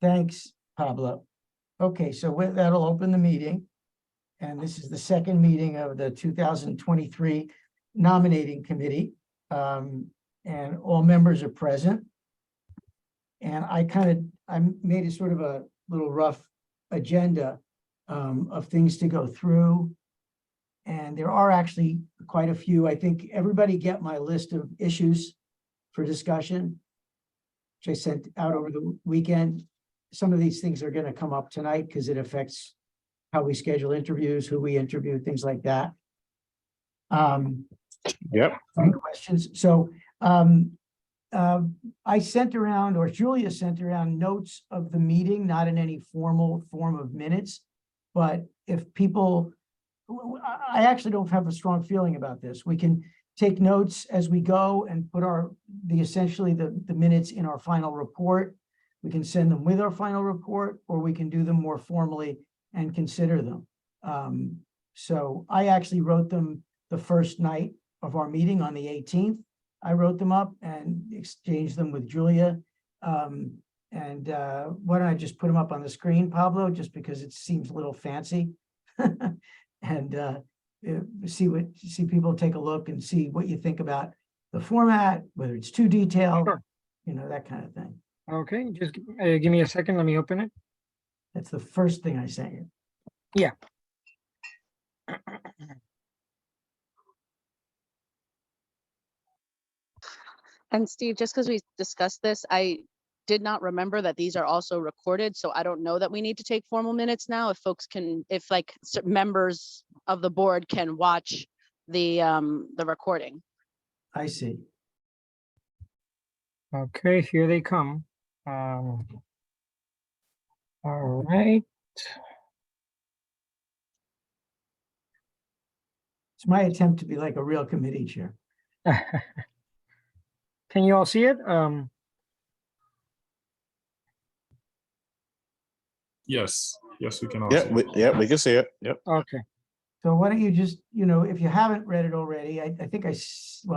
Thanks, Pablo. Okay, so that'll open the meeting. And this is the second meeting of the 2023 Nominating Committee. And all members are present. And I made a sort of a little rough agenda of things to go through. And there are actually quite a few. I think everybody get my list of issues for discussion, which I sent out over the weekend. Some of these things are going to come up tonight because it affects how we schedule interviews, who we interview, things like that. Yep. Any questions? So I sent around, or Julia sent around, notes of the meeting, not in any formal form of minutes, but if people, I actually don't have a strong feeling about this. We can take notes as we go and put essentially the minutes in our final report. We can send them with our final report, or we can do them more formally and consider them. So I actually wrote them the first night of our meeting on the 18th. I wrote them up and exchanged them with Julia. Why don't I just put them up on the screen, Pablo, just because it seems a little fancy. And see people take a look and see what you think about the format, whether it's too detailed, Sure. That kind of thing. Okay, just give me a second. Let me open it. That's the first thing I sent you. Yeah. And Steve, just because we discussed this, I did not remember that these are also recorded. So I don't know that we need to take formal minutes now. If folks can, if like members of the board can watch the recording. I see. Okay, here they come. All right. It's my attempt to be like a real committee chair. Can you all see it? Yes, we can all Yeah, see we, we can see it. Yep. Okay. So why don't you just, if you haven't read it already, I think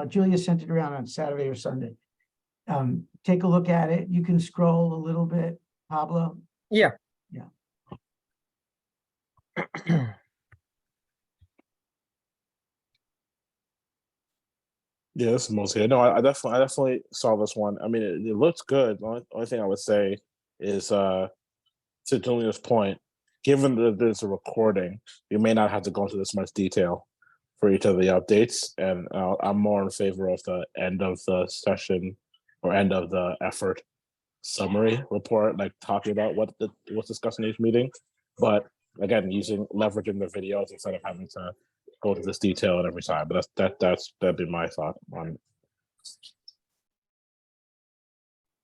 Julia sent it around on Saturday or Sunday. Take a look at it. You can scroll a little bit, Pablo. Yeah. Yeah. Yeah, this is mostly. No, I definitely saw this one. I mean, it looks good. The only thing I would say is, to Julia's point, given that there's a recording, you may not have to go into this much detail for each of the updates. And I'm more in favor of the end of the session or end of the effort summary report, like talking about what's discussed in each meeting. But again, leveraging the videos instead of having to go to this detail at every time. But that'd be my thought on it.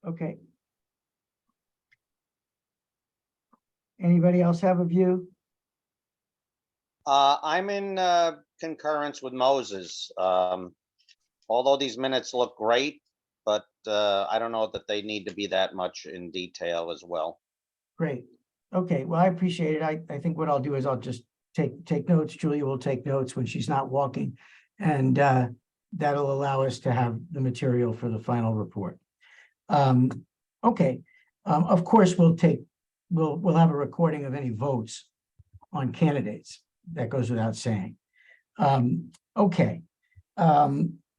Okay. Anybody else have a view? I'm in concurrence with Moses. Although these minutes look great, but I don't know that they need to be that much in detail as well. Great. Okay, well, I appreciate it. I think what I'll do is I'll just take notes. Julia will take notes when she's not walking, and that'll allow us to have the material for the final report. Okay. Of course, we'll have a recording of any votes on candidates. That goes without saying. Okay.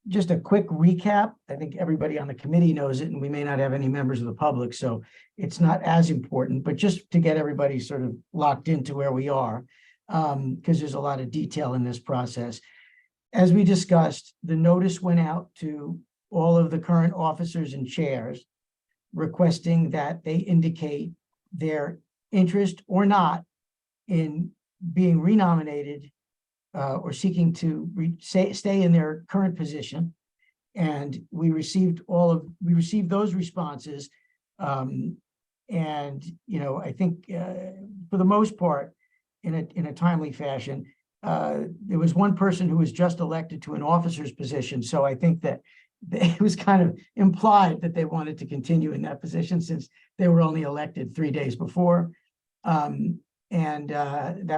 Just a quick recap. I think everybody on the committee knows it, and we may not have any members of the public, so it's not as important, but just to get everybody sort of locked into where we are, because there's a lot of detail in this process. As we discussed, the notice went out to all of the current officers and chairs requesting that they indicate their interest or not in being renominated or seeking to stay in their current position. And we received those responses. And, I think for the most part, in a timely fashion, there was one person who was just elected to an officer's position. So I think that it was kind of implied that they wanted to continue in that position since they were only elected 3 days before. That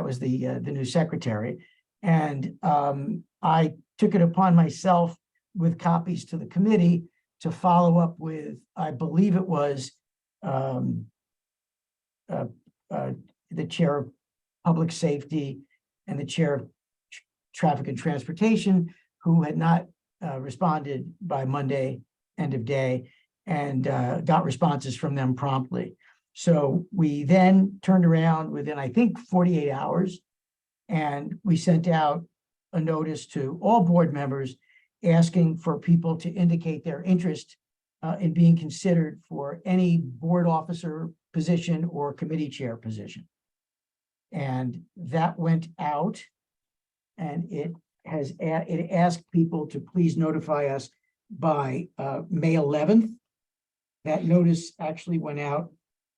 was the new secretary. And I took it upon myself with copies to the committee to follow up with, I believe it was the chair of public safety and the chair of traffic and transportation, who had not responded by Monday, end of day, and got responses from them promptly. So we then turned around within, I think, 48 hours, and we sent out a notice to all board members asking for people to indicate their interest in being considered for any board officer position or committee chair position. And that went out, and it asked people to please notify us by May 11th. That notice actually went out,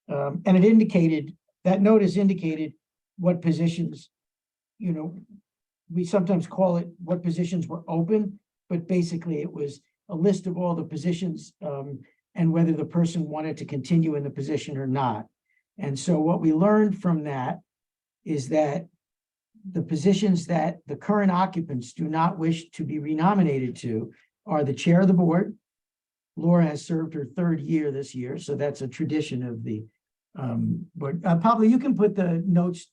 and that notice indicated what positions, we sometimes call it what positions were open, but basically it was a list of all the positions and whether the person wanted to continue in the position or not. And so what we learned from that is that the positions that the current occupants do not wish to be renominated to are the chair of the board. Laura has served her 3rd year this year, so that's a tradition of the board. Pablo, you can put the notes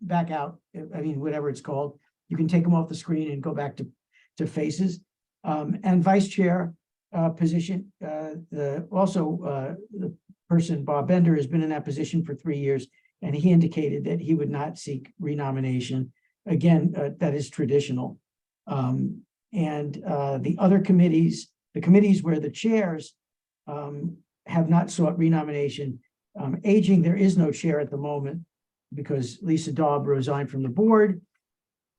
back out. I mean, whatever it's called, you can take them off the screen and go back to faces. And vice chair position, the person, Bob Bender, has been in that position for 3 years, and he indicated that he would not seek renomination. Again, that is traditional. And the other committees, the committees where the chairs have not sought renomination, aging, there is no chair at the moment because Lisa Daub resigned from the board.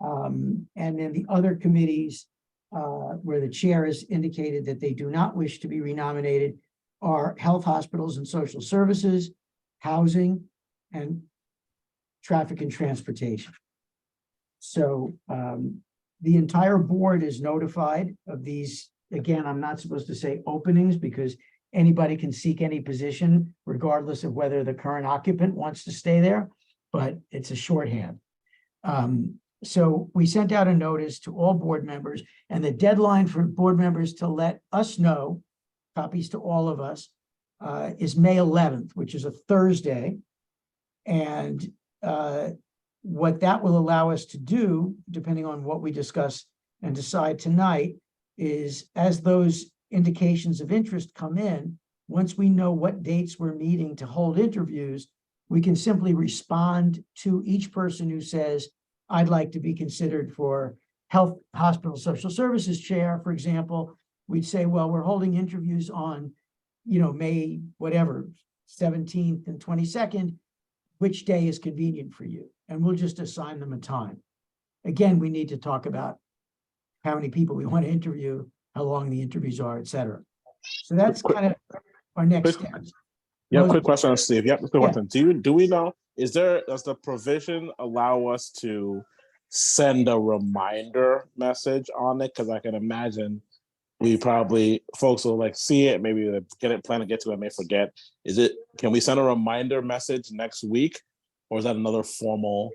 And then the other committees where the chair has indicated that they do not wish to be renominated are health, hospitals, and social services, housing, and traffic and transportation. So the entire board is notified of these. Again, I'm not supposed to say openings because anybody can seek any position regardless of whether the current occupant wants to stay there, but it's a shorthand. So we sent out a notice to all board members, and the deadline for board members to let us know, copies to all of us, is May 11th, which is a Thursday. And what that will allow us to do, depending on what we discuss and decide tonight, is as those indications of interest come in, once we know what dates we're meeting to hold interviews, we can simply respond to each person who says, I'd like to be considered for health, hospital, social services chair, for example. We'd say, well, we're holding interviews on, May, whatever, 17th and 22nd. Which day is convenient for you? And we'll just assign them a time. Again, we need to talk about how many people we want to interview, how long the interviews are, et cetera. So that's kind of our next steps. Yeah, quick question, Steve. Yep, quick Yeah. question. Do we know, does the provision allow us to send a reminder message on it? Because I can imagine folks will see it, maybe plan to get to it, may forget. Can we send a reminder message next week? Or is that another formal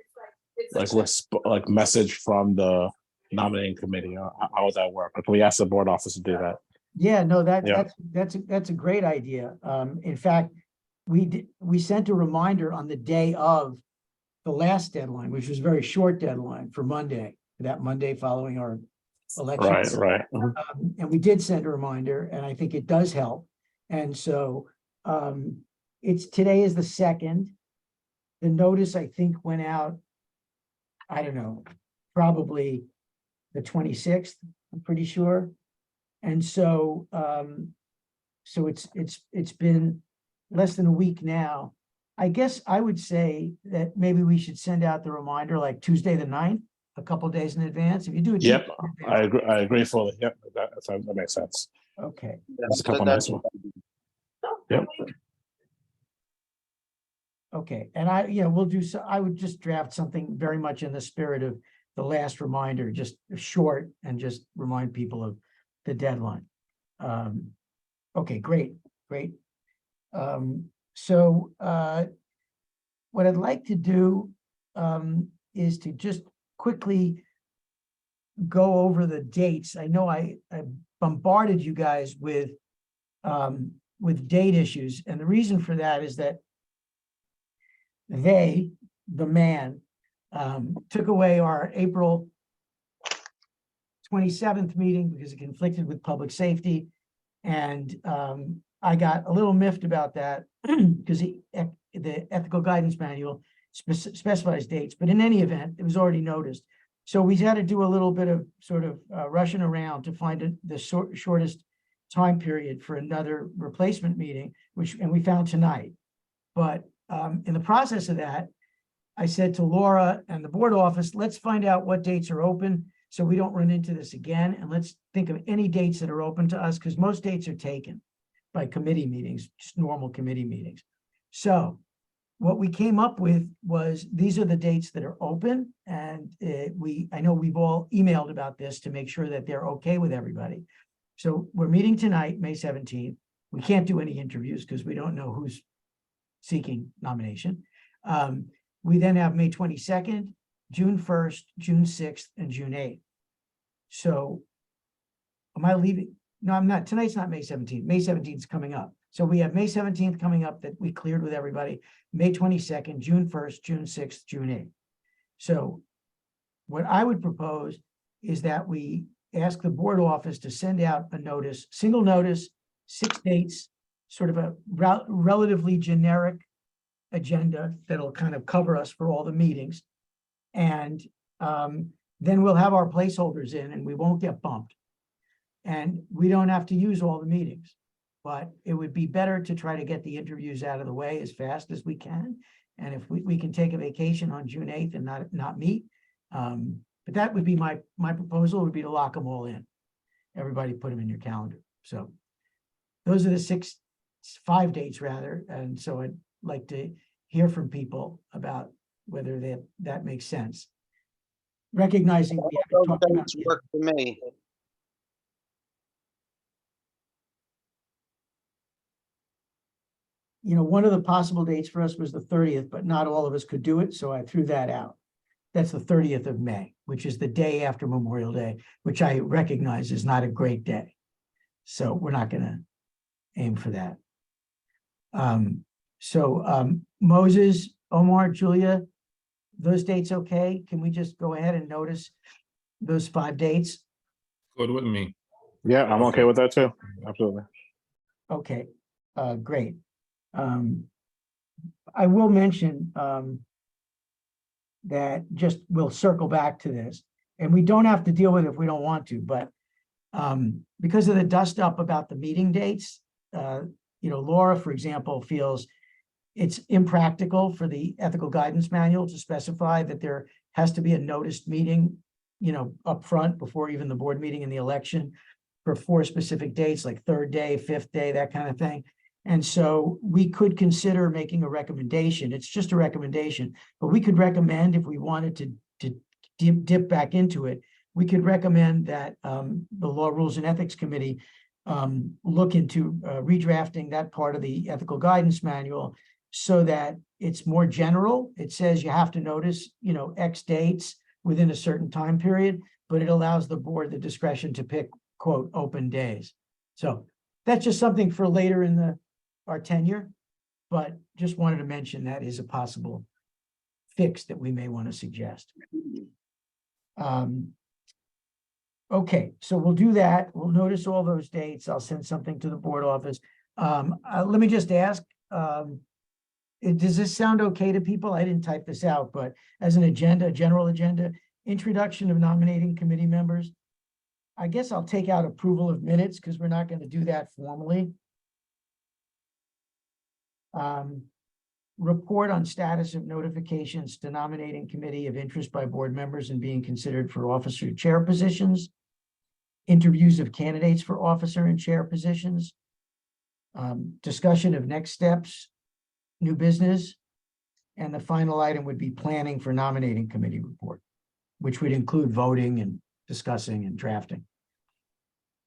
message from the nominating committee? How would that work? Or can we ask the board office to do that? Yeah, no, that's a great idea. In fact, we sent a reminder on the day of the last deadline, which was a very short deadline for Monday, that Monday following our election. Right. And we did send a reminder, and I think it does help. And so today is the 2nd. The notice, I think, went out, I don't know, probably the 26th, I'm pretty sure. And so it's been less than a week now. I guess I would say that maybe we should send out the reminder like Tuesday the 9th, a couple of days in advance. If you do it. Yep, I agree fully. Yep, that makes sense. Okay. That's a couple nice ones. Yep. Okay, and we'll do so. I would just draft something very much in the spirit of the last reminder, just short, and just remind people of the deadline. Okay, great. So what I'd like to do is to just quickly go over the dates. I know I bombarded you guys with date issues, and the reason for that is that they, the man, took away our April 27th meeting because it conflicted with public safety. And I got a little miffed about that because the ethical guidance manual specifies dates, but in any event, it was already noticed. So we had to do a little bit of sort of rushing around to find the shortest time period for another replacement meeting, and we found tonight. But in the process of that, I said to Laura and the board office, let's find out what dates are open so we don't run into this again. And let's think of any dates that are open to us, because most dates are taken by committee meetings, just normal committee meetings. So what we came up with was, these are the dates that are open. And I know we've all emailed about this to make sure that they're okay with everybody. So we're meeting tonight, May 17th. We can't do any interviews because we don't know who's seeking nomination. We then have May 22nd, June 1st, June 6th, and June 8th. So am I leaving? No, I'm not. Tonight's not May 17th. May 17th is coming up. So we have May 17th coming up that we cleared with everybody, May 22nd, June 1st, June 6th, June 8th. So what I would propose is that we ask the board office to send out a notice, single notice, 6 dates, sort of a relatively generic agenda that'll kind of cover us for all the meetings. And then we'll have our placeholders in and we won't get bumped. And we don't have to use all the meetings, but it would be better to try to get the interviews out of the way as fast as we can. And if we can take a vacation on June 8th and not meet, but that would be my proposal would be to lock them all in. Everybody put them in your calendar. So those are the 5 dates rather. And so I'd like to hear from people about whether that makes sense. Recognizing we haven't talked about Dates work for me. one of the possible dates for us was the 30th, but not all of us could do it, so I threw that out. That's the 30th of May, which is the day after Memorial Day, which I recognize is not a great day. So we're not going to aim for that. Moses, Omar, Julia, those dates okay? Can we just go ahead and notice those 5 dates? Good with me. Yeah, I'm okay with that too. Absolutely. Okay, great. I will mention that we'll circle back to this, and we don't have to deal with it if we don't want to, but because of the dust up about the meeting dates, Laura, for example, feels it's impractical for the ethical guidance manual to specify that there has to be a noticed meeting, up front before even the board meeting and the election for 4 specific dates, like 3rd day, 5th day, that kind of thing. And so we could consider making a recommendation. It's just a recommendation, but we could recommend, if we wanted to dip back into it, we could recommend that the Law, Rules, and Ethics Committee look into redrafting that part of the ethical guidance manual so that it's more general. It says you have to notice, X dates within a certain time period, but it allows the board the discretion to pick, quote, open days. So that's just something for later in our tenure, but just wanted to mention that is a possible fix that we may want to suggest. Okay, so we'll do that. We'll notice all those dates. I'll send something to the board office. Let me just ask, does this sound okay to people? I didn't type this out, but as an agenda, general agenda, introduction of nominating committee members. I guess I'll take out approval of minutes because we're not going to do that formally. Report on status of notifications to nominating committee of interest by board members and being considered for officer chair positions. Interviews of candidates for officer and chair positions. Discussion of next steps, new business. And the final item would be planning for nominating committee report, which would include voting and discussing and drafting.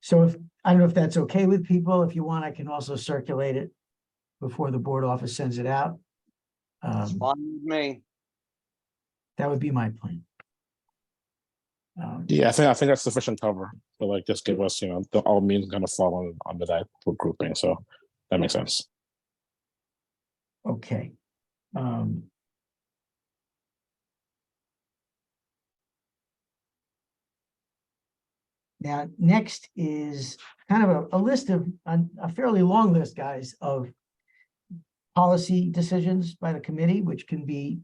So I don't know if that's okay with people. If you want, I can also circulate it before the board office sends it out. It's fine with me. That would be my plan. Yeah, I think that's sufficient cover. So just give us, all means kind of fall under that grouping. So that makes sense. Okay. Now, next is kind of a list of, a fairly long list, guys, of policy decisions by the committee, which can be,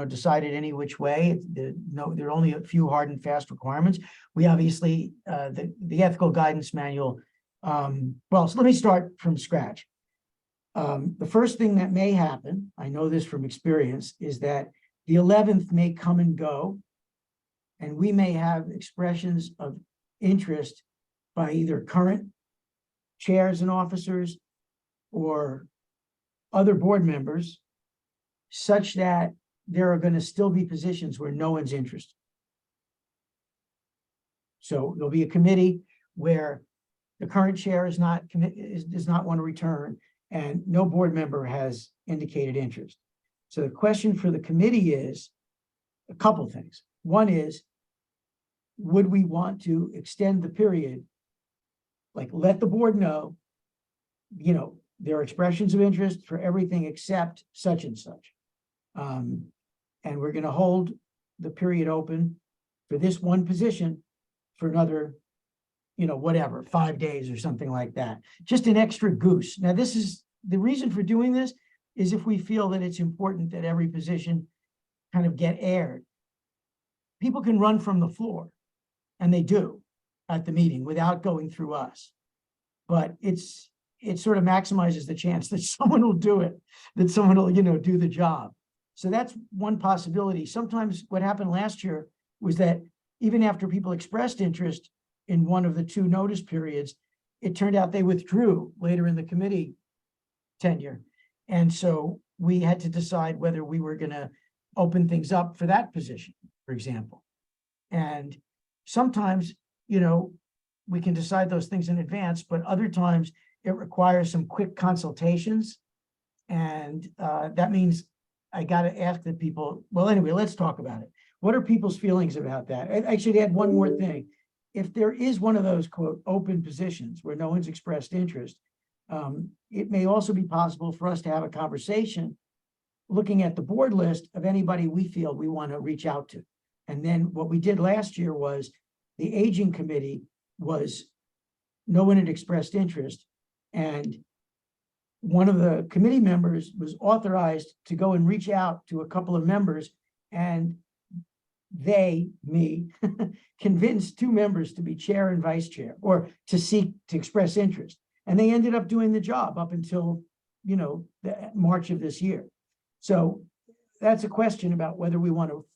decided any which way. There are only a few hard and fast requirements. We obviously, the ethical guidance manual, well, so let me start from scratch. The first thing that may happen, I know this from experience, is that the 11th may come and go, and we may have expressions of interest by either current chairs and officers or other board members, such that there are going to still be positions where no one's interested. So there'll be a committee where the current chair does not want to return, and no board member has indicated interest. So the question for the committee is a couple things. One is, would we want to extend the period? Like, let the board know, there are expressions of interest for everything except such and such. And we're going to hold the period open for this one position for another, whatever, 5 days or something like that. Just an extra goose. Now, this is the reason for doing this, is if we feel that it's important that every position kind of get aired. People can run from the floor, and they do at the meeting without going through us. But it sort of maximizes the chance that someone will do it, that someone will, do the job. So that's one possibility. Sometimes what happened last year was that even after people expressed interest in one of the two notice periods, it turned out they withdrew later in the committee tenure. And so we had to decide whether we were going to open things up for that position, for example. And sometimes, we can decide those things in advance, but other times it requires some quick consultations. And that means I got to ask the people, well, anyway, let's talk about it. What are people's feelings about that? I actually add one more thing. If there is one of those, quote, open positions where no one's expressed interest, it may also be possible for us to have a conversation looking at the board list of anybody we feel we want to reach out to. And then what we did last year was the aging committee was, no one had expressed interest. And one of the committee members was authorized to go and reach out to a couple of members, and me, convinced two members to be chair and vice chair, or to express interest. And they ended up doing the job up until, the March of this year. So that's a question about whether we want to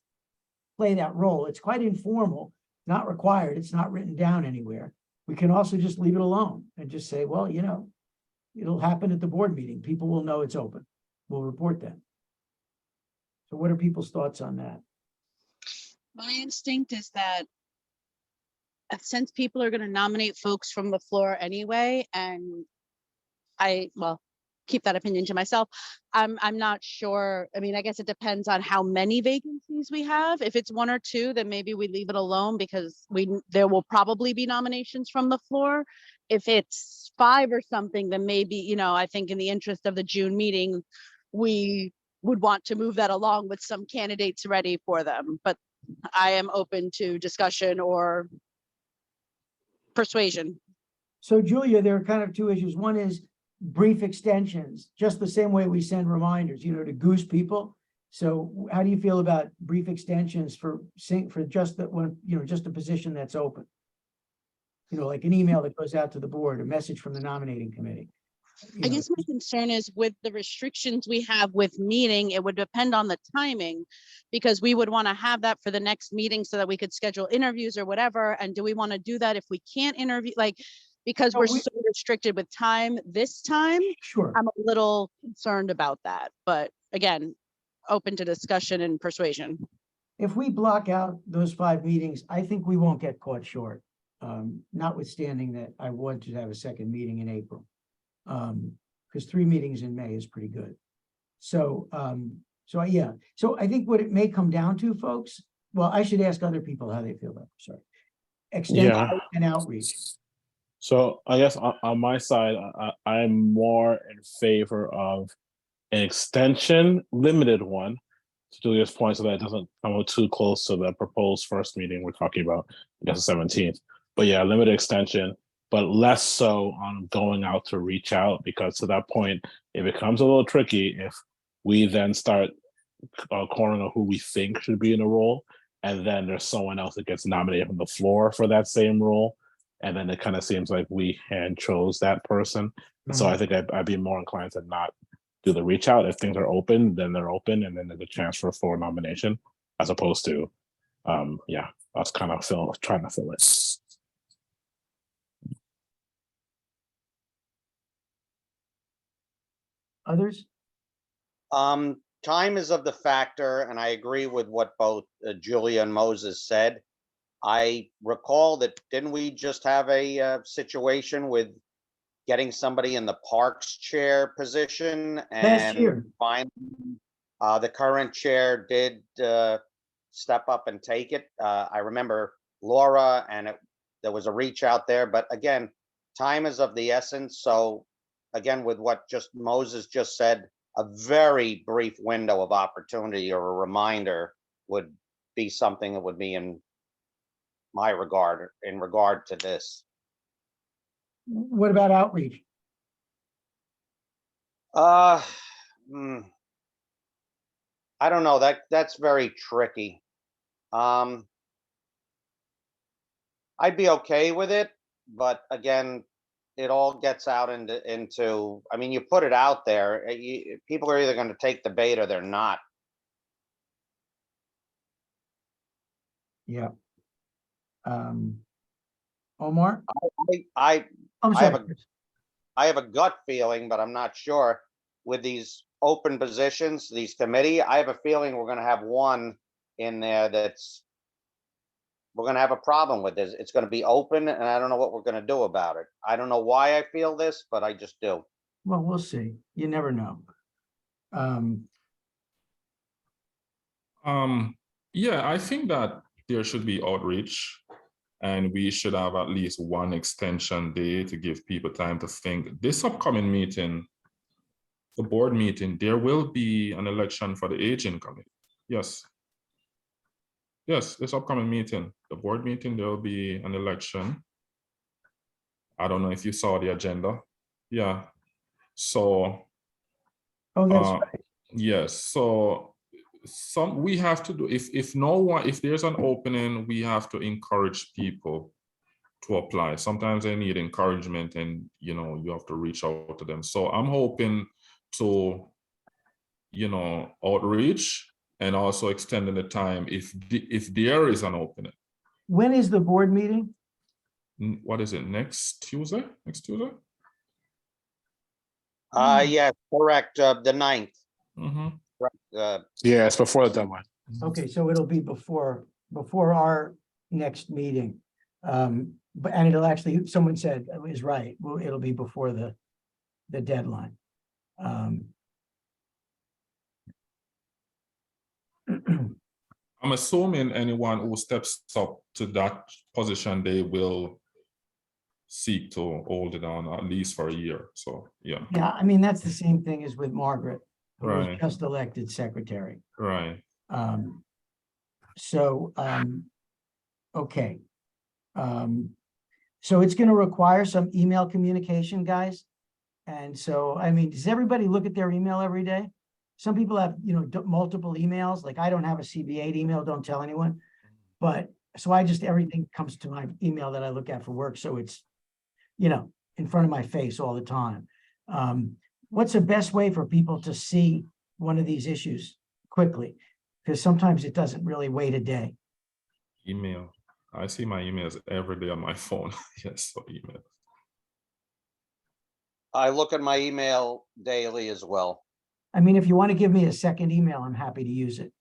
play that role. It's quite informal, not required. It's not written down anywhere. We can also just leave it alone and just say, well, it'll happen at the board meeting. People will know it's open. We'll report that. So what are people's thoughts on that? My instinct is that since people are going to nominate folks from the floor anyway, and keep that opinion to myself, I'm not sure. I mean, I guess it depends on how many vacancies we have. If it's one or two, then maybe we leave it alone, because there will probably be nominations from the floor. If it's 5 or something, then maybe, I think in the interest of the June meeting, we would want to move that along with some candidates ready for them. But I am open to discussion or persuasion. So Julia, there are kind of two issues. One is brief extensions, just the same way we send reminders, to goose people. So how do you feel about brief extensions for just that one, just a position that's open? Like an email that goes out to the board, a message from the nominating committee. I guess my concern is with the restrictions we have with meeting, it would depend on the timing, because we would want to have that for the next meeting so that we could schedule interviews or whatever. And do we want to do that if we can't interview, because we're so restricted with time this time? Sure. I'm a little concerned about that, but again, open to discussion and persuasion. If we block out those 5 meetings, I think we won't get caught short. Notwithstanding that I want to have a second meeting in April. Because 3 meetings in May is pretty good. So I think what it may come down to, folks, well, I should ask other people how they feel about it. Sorry. Extension and outreach. So I guess on my side, I'm more in favor of an extension, limited one, to Julia's point, so that it doesn't come too close to the proposed first meeting we're talking about, I guess the 17th. But yeah, limited extension, but less so on going out to reach out, because to that point, it becomes a little tricky if we then start cornering on who we think should be in a role, and then there's someone else that gets nominated from the floor for that same role, and then it kind of seems like we hand chose that person. So I think I'd be more inclined to not do the reach out. If things are open, then they're open, and then there's a chance for a full nomination, as opposed to, yeah, us kind of trying to fill it. Others? Time is of the factor, and I agree with what both Julia and Moses said. I recall that, didn't we just have a situation with getting somebody in the Parks chair position? Last And year. finally, the current chair did step up and take it. I remember Laura, and there was a reach out there, but again, time is of the essence. So again, with what just Moses just said, a very brief window of opportunity or a reminder would be something that would be in my regard, in regard to this. What about outreach? I don't know, that's very tricky. I'd be okay with it, but again, it all gets out into, I mean, you put it out there, people are either going to take the bait or they're not. Yeah. Omar? I I'm I have sorry. I have a gut feeling, but I'm not sure, with these open positions, these committee, I have a feeling we're going to have one in there we're going to have a problem with this. It's going to be open, and I don't know what we're going to do about it. I don't know why I feel this, but I just do. Well, we'll see. You never know. Yeah, I think that there should be outreach, and we should have at least one extension day to give people time to think. This upcoming meeting, the board meeting, there will be an election for the aging committee. Yes. Yes, this upcoming meeting, the board meeting, there will be an election. I don't know if you saw the agenda. Yeah. So, Oh, that's right. yes. So we have to do, if there's an opening, we have to encourage people to apply. Sometimes they need encouragement, and you have to reach out to them. So I'm hoping to outreach, and also extending the time if there is an opening. When is the board meeting? What is it, next Tuesday? Yeah, correct, the 9th. Yeah, it's before the deadline. Okay, so it'll be before our next meeting. But it'll actually, someone said is right. Well, it'll be before the deadline. I'm assuming anyone who steps up to that position, they will seek to hold it on at least for a year. So yeah. Yeah, I mean, that's the same thing as with Margaret, who was Right. just elected secretary. Right. Okay. So it's going to require some email communication, guys. And so, I mean, does everybody look at their email every day? Some people have, multiple emails. Like, I don't have a CB8 email, don't tell anyone. But so everything comes to my email that I look at for work. So it's, in front of my face all the time. What's the best way for people to see one of these issues quickly? Because sometimes it doesn't really wait a day. Email. I see my emails every day on my phone. Yes, so email. I look at my email daily as well. I mean, if you want to give me a second email, I'm happy to use it.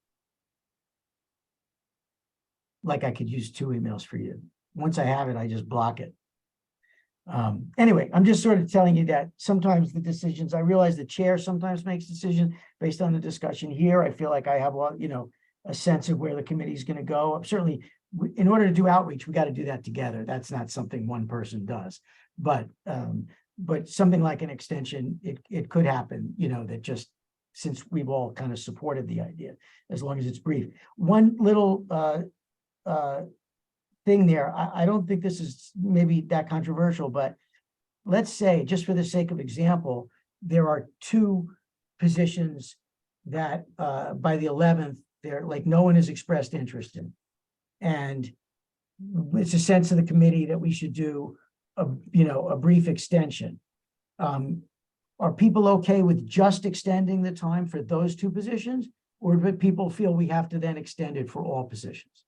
Like I could use 2 emails for you. Once I have it, I just block it. Anyway, I'm just sort of telling you that sometimes the decisions, I realize the chair sometimes makes decisions based on the discussion here. I feel like I have a sense of where the committee is going to go. Certainly, in order to do outreach, we got to do that together. That's not something one person does. But something like an extension, it could happen, that just, since we've all kind of supported the idea, as long as it's brief. One little thing there. I don't think this is maybe that controversial, but let's say, just for the sake of example, there are two positions that by the 11th, they're like, no one has expressed interest in. And it's a sense of the committee that we should do a brief extension. Are people okay with just extending the time for those two positions? Or do people feel we have to then extend it for all positions?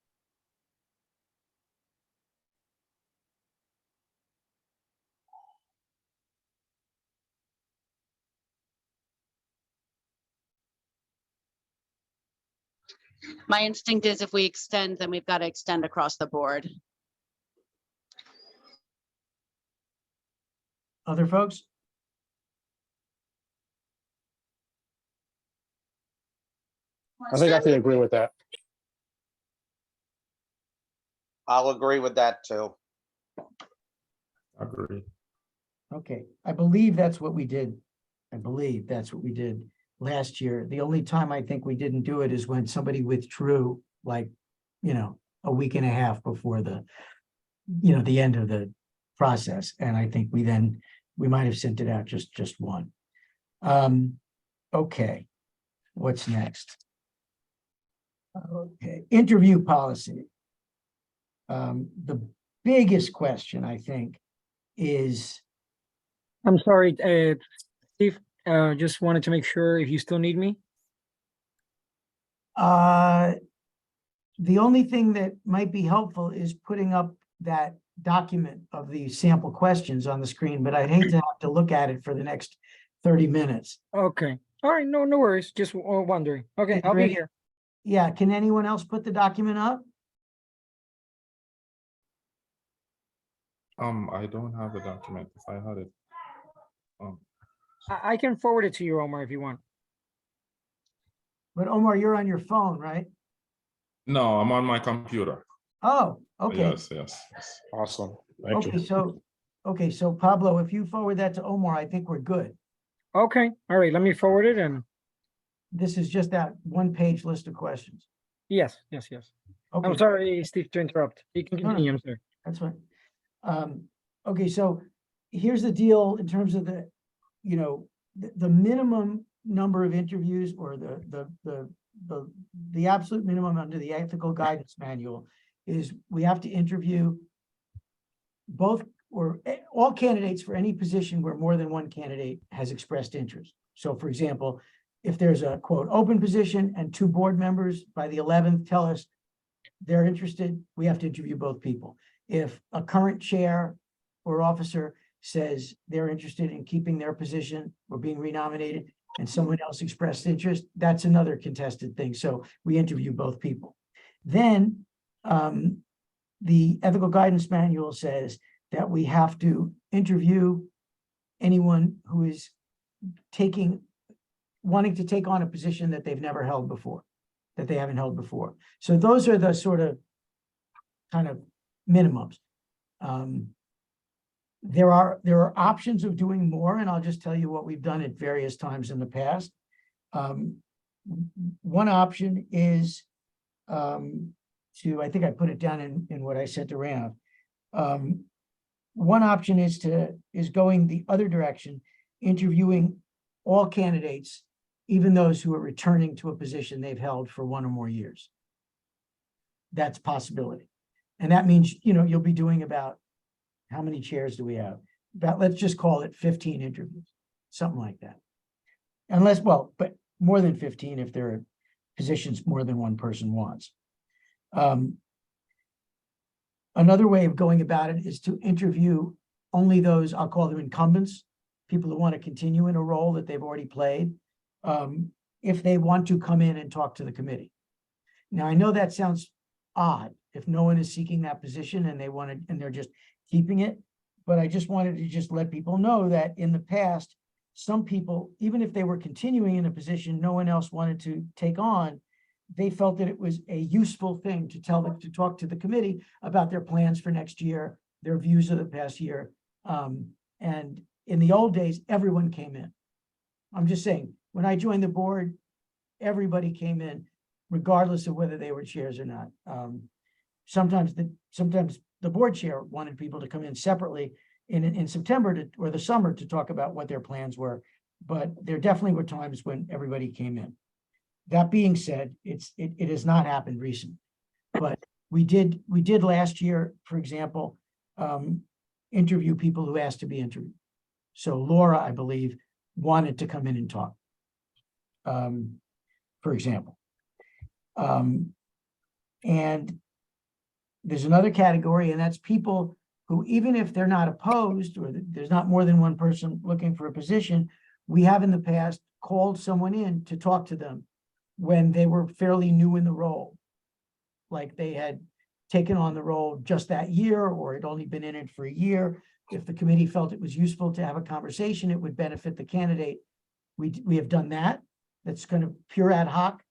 My instinct is if we extend, then we've got to extend across the board. Other folks? I think I can agree with that. I'll agree with that too. Agree. Okay, I believe that's what we did. I believe that's what we did last year. The only time I think we didn't do it is when somebody withdrew, like, a week and a half before the end of the process. And I think we might have sent it out just one. Okay, what's next? Okay, interview policy. The biggest question, I think, is, I'm sorry, Steve, just wanted to make sure if you still need me. the only thing that might be helpful is putting up that document of the sample questions on the screen, but I'd hate to have to look at it for the next 30 minutes. Okay, all right, no worries, just wondering. Okay, I'll be Great. here. Yeah, can anyone else put the document up? I don't have the document. If I had it. I can forward it to you, Omar, if you want. But Omar, you're on your phone, right? No, I'm on my computer. Oh, okay. Yes. Awesome. Thank you. Okay, so Pablo, if you forward that to Omar, I think we're good. Okay, all right, let me forward it, and This is just that one-page list of questions. yes. Okay. I'm sorry, Steve, to interrupt. You can No, no. continue, I'm sorry. That's fine. Okay, so here's the deal in terms of the minimum number of interviews, or the absolute minimum under the ethical guidance manual is we have to interview both or all candidates for any position where more than one candidate has expressed interest. So for example, if there's a quote open position and 2 board members by the 11th tell us they're interested, we have to interview both people. If a current chair or officer says they're interested in keeping their position or being renominated and someone else expressed interest, that's another contested thing. So we interview both people. Then the ethical guidance manual says that we have to interview anyone who is wanting to take on a position that they've never held before, that they haven't held before. So those are the sort of kind of minimums. There are options of doing more, and I'll just tell you what we've done at various times in the past. One option is I think I put it down in what I sent around. One option is going the other direction, interviewing all candidates, even those who are returning to a position they've held for 1 or more years. That's a possibility. And that means, you'll be doing about, how many chairs do we have? About, let's just call it 15 interviews, something like that. But more than 15 if there are positions more than one person wants. Another way of going about it is to interview only those, I'll call them incumbents, people who want to continue in a role that they've already played, if they want to come in and talk to the committee. Now, I know that sounds odd if no one is seeking that position and they're just keeping it, but I just wanted to just let people know that in the past, some people, even if they were continuing in a position no one else wanted to take on, they felt that it was a useful thing to talk to the committee about their plans for next year, their views of the past year. And in the old days, everyone came in. I'm just saying, when I joined the board, everybody came in, regardless of whether they were chairs or not. sometimes the board chair wanted people to come in separately in September or the summer to talk about what their plans were. But there definitely were times when everybody came in. That being said, it has not happened recently. But we did last year, for example, interview people who asked to be interviewed. So Laura, I believe, wanted to come in and talk, for example. And there's another category, and that's people who, even if they're not opposed or there's not more than one person looking for a position, we have in the past called someone in to talk to them when they were fairly new in the role. Like they had taken on the role just that year or had only been in it for a year. If the committee felt it was useful to have a conversation, it would benefit the candidate. We have done that. That's kind of pure ad hoc.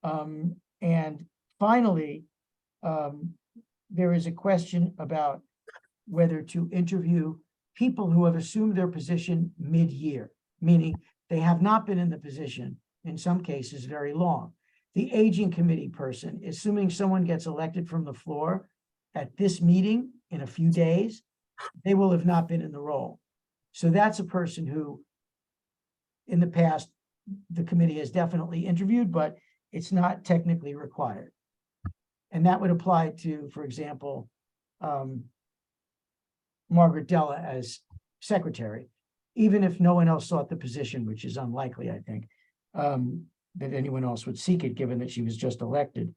And finally, there is a question about whether to interview people who have assumed their position mid-year, meaning they have not been in the position, in some cases, very long. The aging committee person, assuming someone gets elected from the floor at this meeting in a few days, they will have not been in the role. So that's a person who, in the past, the committee has definitely interviewed, but it's not technically required. And that would apply to, for example, Margaret Della as secretary, even if no one else sought the position, which is unlikely, I think, that anyone else would seek it, given that she was just elected.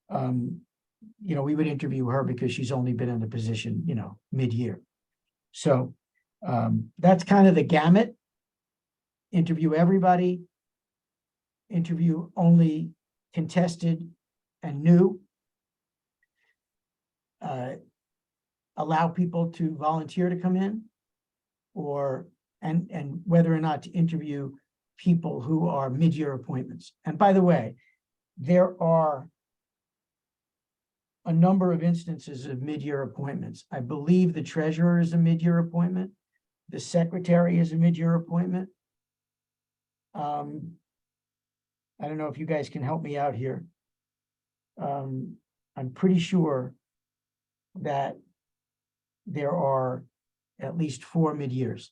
We would interview her because she's only been in the position, mid-year. So that's kind of the gamut. Interview everybody, interview only contested and new, allow people to volunteer to come in, and whether or not to interview people who are mid-year appointments. And by the way, there are a number of instances of mid-year appointments. I believe the treasurer is a mid-year appointment. The secretary is a mid-year appointment. I don't know if you guys can help me out here. I'm pretty sure that there are at least 4 mid-years.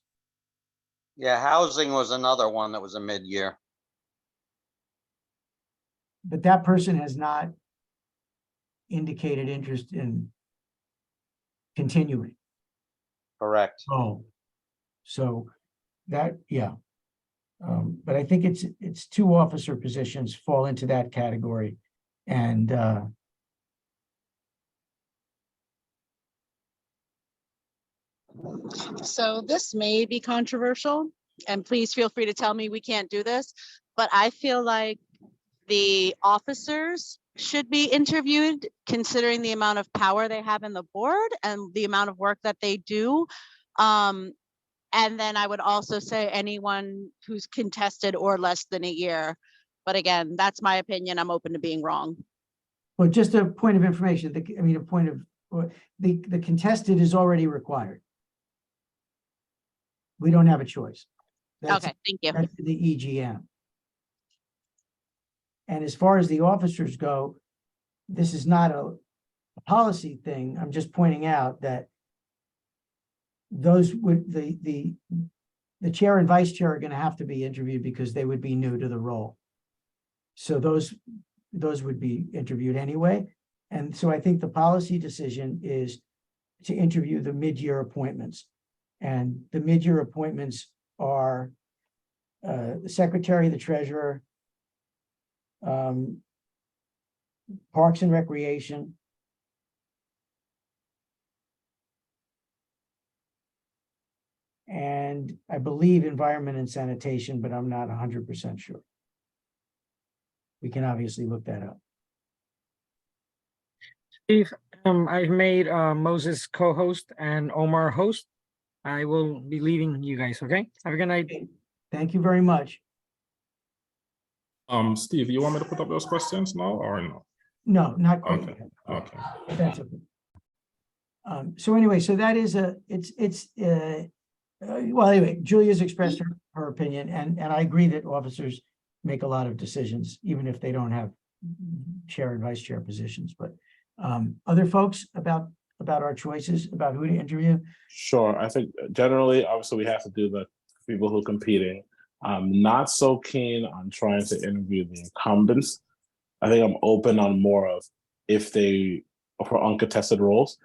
Yeah, housing was another one that was a mid-year. But that person has not indicated interest in continuing. Correct. Oh, so that, yeah. But I think it's 2 officer positions fall into that category. And So this may be controversial, and please feel free to tell me we can't do this, but I feel like the officers should be interviewed considering the amount of power they have in the board and the amount of work that they do. And then I would also say anyone who's contested or less than a year. But again, that's my opinion. I'm open to being wrong. well, just a point of information, a point of, the contested is already required. We don't have a choice. That's- Okay, thank you. That's the EGM. And as far as the officers go, this is not a policy thing. I'm just pointing out that those would, the chair and vice chair are going to have to be interviewed because they would be new to the role. So those would be interviewed anyway. And so I think the policy decision is to interview the mid-year appointments. And the mid-year appointments are the secretary, the treasurer, Parks and Recreation, and I believe Environment and Sanitation, but I'm not 100% sure. We can obviously look that up. Steve, I've made Moses co-host and Omar host. I will be leaving you guys, okay? Have a good night. Thank you very much. Steve, you want me to put up those questions now or no? No, not quite Okay, yet. okay. That's okay. So anyway, so that is well, anyway, Julia's expressed her opinion, and I agree that officers make a lot of decisions, even if they don't have chair and vice chair positions, but Other folks about our choices, about who to interview? Sure. I think generally, obviously, we have to do the people who are competing. I'm not so keen on trying to interview the incumbents. I think I'm open on more of if they for uncontested roles,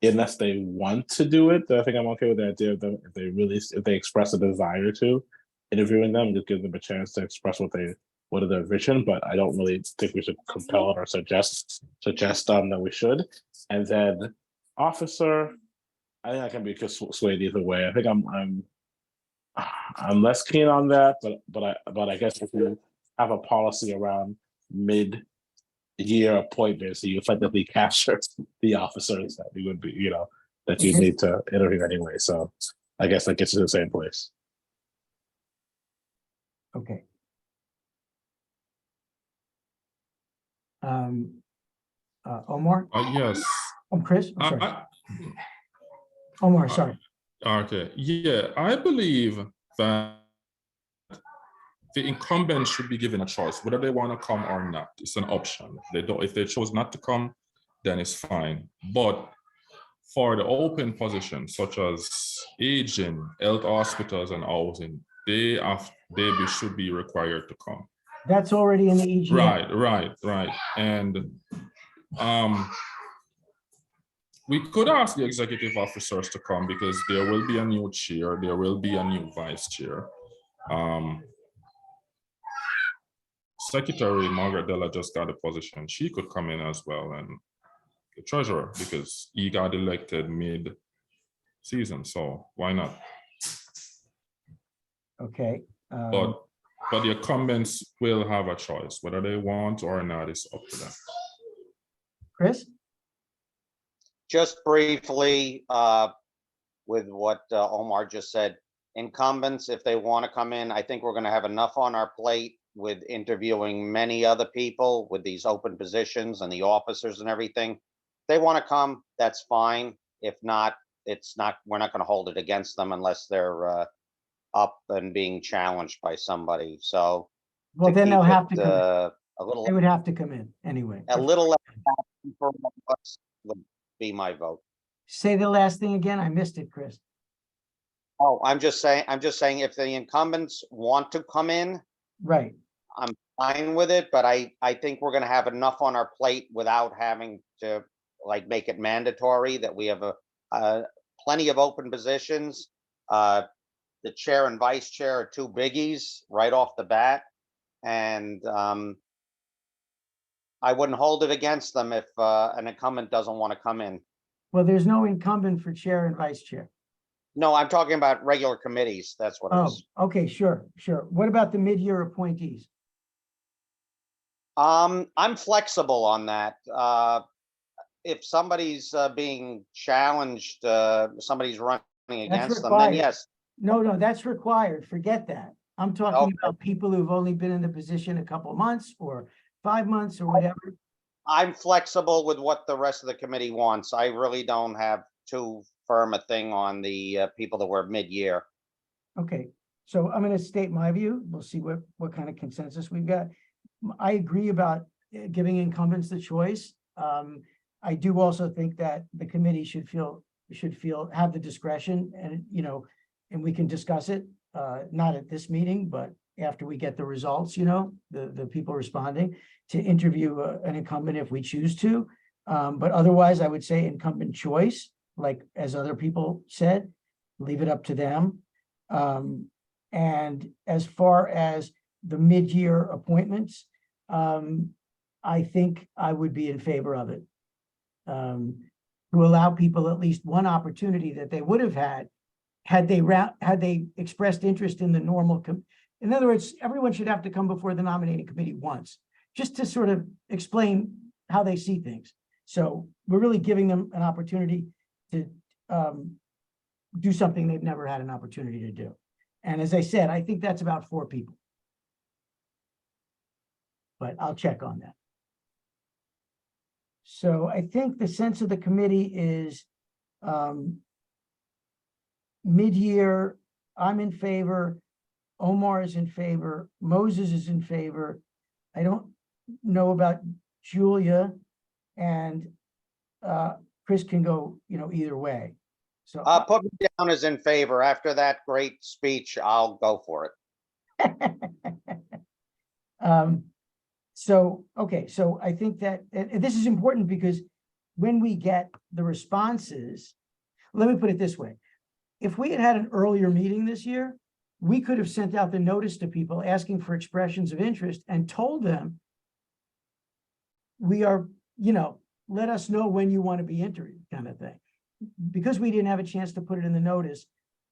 unless they want to do it. Then I think I'm okay with the idea of them if they express a desire to interviewing them, just give them a chance to express what are their vision. But I don't really think we should compel it or suggest that we should. And then officer, I think I can be swayed either way. I think I'm less keen on that, but I guess if you have a policy around mid-year appointments, you effectively capture the officers that you would be, that you need to interview anyway. So I guess that gets to the same place. Okay. Omar? Yes. Chris? I'm sorry. I- Omar, sorry. Okay, yeah, I believe that the incumbents should be given a choice, whether they want to come or not. It's an option. If they chose not to come, then it's fine. But for the open positions, such as aging, health hospitals, and housing, they should be required to come. That's already in the EGM. Right. And we could ask the executive officers to come because there will be a new chair, there will be a new vice chair. Secretary Margaret Della just got a position. She could come in as well, and the treasurer, because he got elected mid-season, so why not? Okay. But the incumbents will have a choice, whether they want or not, it's up to them. Chris? Just briefly, with what Omar just said, incumbents, if they want to come in, I think we're going to have enough on our plate with interviewing many other people with these open positions and the officers and everything. If they want to come, that's fine. If not, we're not going to hold it against them unless they're up and being challenged by somebody. So Well, then they'll have to come in. a little, They would have to come in anyway. a little less for us would be my vote. Say the last thing again. I missed it, Chris. Oh, I'm just saying if the incumbents want to come in, Right. I'm fine with it, but I think we're gonna have enough on our plate without having to make it mandatory that we have plenty of open positions. The chair and vice chair are two biggies right off the bat. And I wouldn't hold it against them if an incumbent doesn't want to come in. Well, there's no incumbent for chair and vice chair. No, I'm talking about regular committees. That's what it Oh, was. okay, sure. What about the mid-year appointees? I'm flexible on that. If somebody's being challenged, somebody's running against them, then required. yes. No, that's required. Forget that. I'm talking Okay. about people who've only been in the position a couple of months or 5 months or whatever. I'm flexible with what the rest of the committee wants. I really don't have too firm a thing on the people that were mid-year. Okay, so I'm going to state my view. We'll see what kind of consensus we've got. I agree about giving incumbents the choice. I do also think that the committee should have the discretion, and and we can discuss it, not at this meeting, but after we get the results, the people responding, to interview an incumbent if we choose to. But otherwise, I would say incumbent choice, like as other people said, leave it up to them. And as far as the mid-year appointments, I think I would be in favor of it. To allow people at least one opportunity that they would have had they expressed interest in the normal. In other words, everyone should have to come before the nominating committee once, just to sort of explain how they see things. So we're really giving them an opportunity to do something they've never had an opportunity to do. And as I said, I think that's about 4 people. But I'll check on that. So I think the sense of the committee is mid-year, I'm in favor, Omar is in favor, Moses is in favor. I don't know about Julia, and Chris can go, either way. So. Put me down as in favor. After that great speech, I'll go for it. Okay, so I think that this is important because when we get the responses, let me put it this way. If we had had an earlier meeting this year, we could have sent out the notice to people asking for expressions of interest and told them we are, let us know when you want to be interviewed, kind of thing. Because we didn't have a chance to put it in the notice,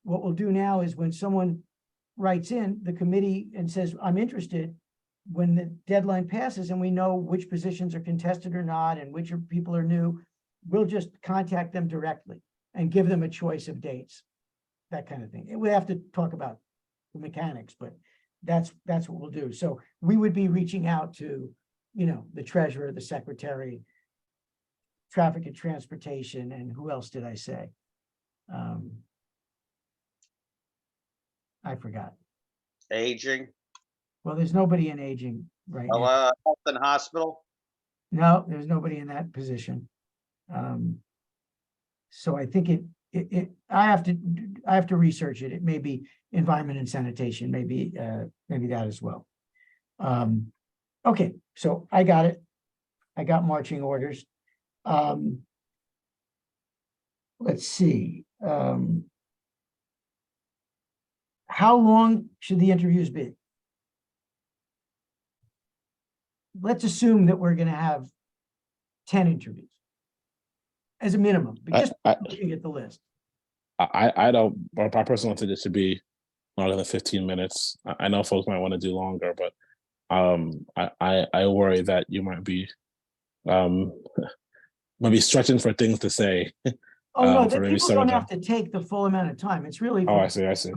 what we'll do now is when someone writes in the committee and says, I'm interested, when the deadline passes and we know which positions are contested or not and which people are new, we'll just contact them directly and give them a choice of dates, that kind of thing. We have to talk about the mechanics, but that's what we'll do. So we would be reaching out to, the treasurer, the secretary, traffic and transportation, and who else did I say? I forgot. Aging. Well, there's nobody in aging right now. Health and hospital. No, there's nobody in that position. So I think I have to research it. It may be environment and sanitation, maybe that as well. Okay, so I got it. I got marching orders. Let's see. How long should the interviews be? Let's assume that we're going to have 10 interviews as a minimum, but just looking at the list. I don't, my personal want it to be longer than 15 minutes. I know folks might want to do longer, but I worry that you might be stretching for things to say. Oh, no, the people don't have to take the full amount of time. It's really I see.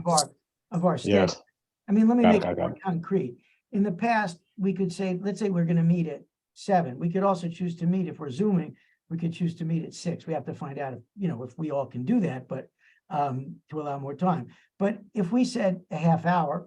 of our schedule. Yes. I mean, let me make it more concrete. In the past, we could say, let's say we're going to meet at 7. We could also choose to meet, if we're Zooming, we could choose to meet at 6. We have to find out if, if we all can do that, but to allow more time. But if we said a half hour,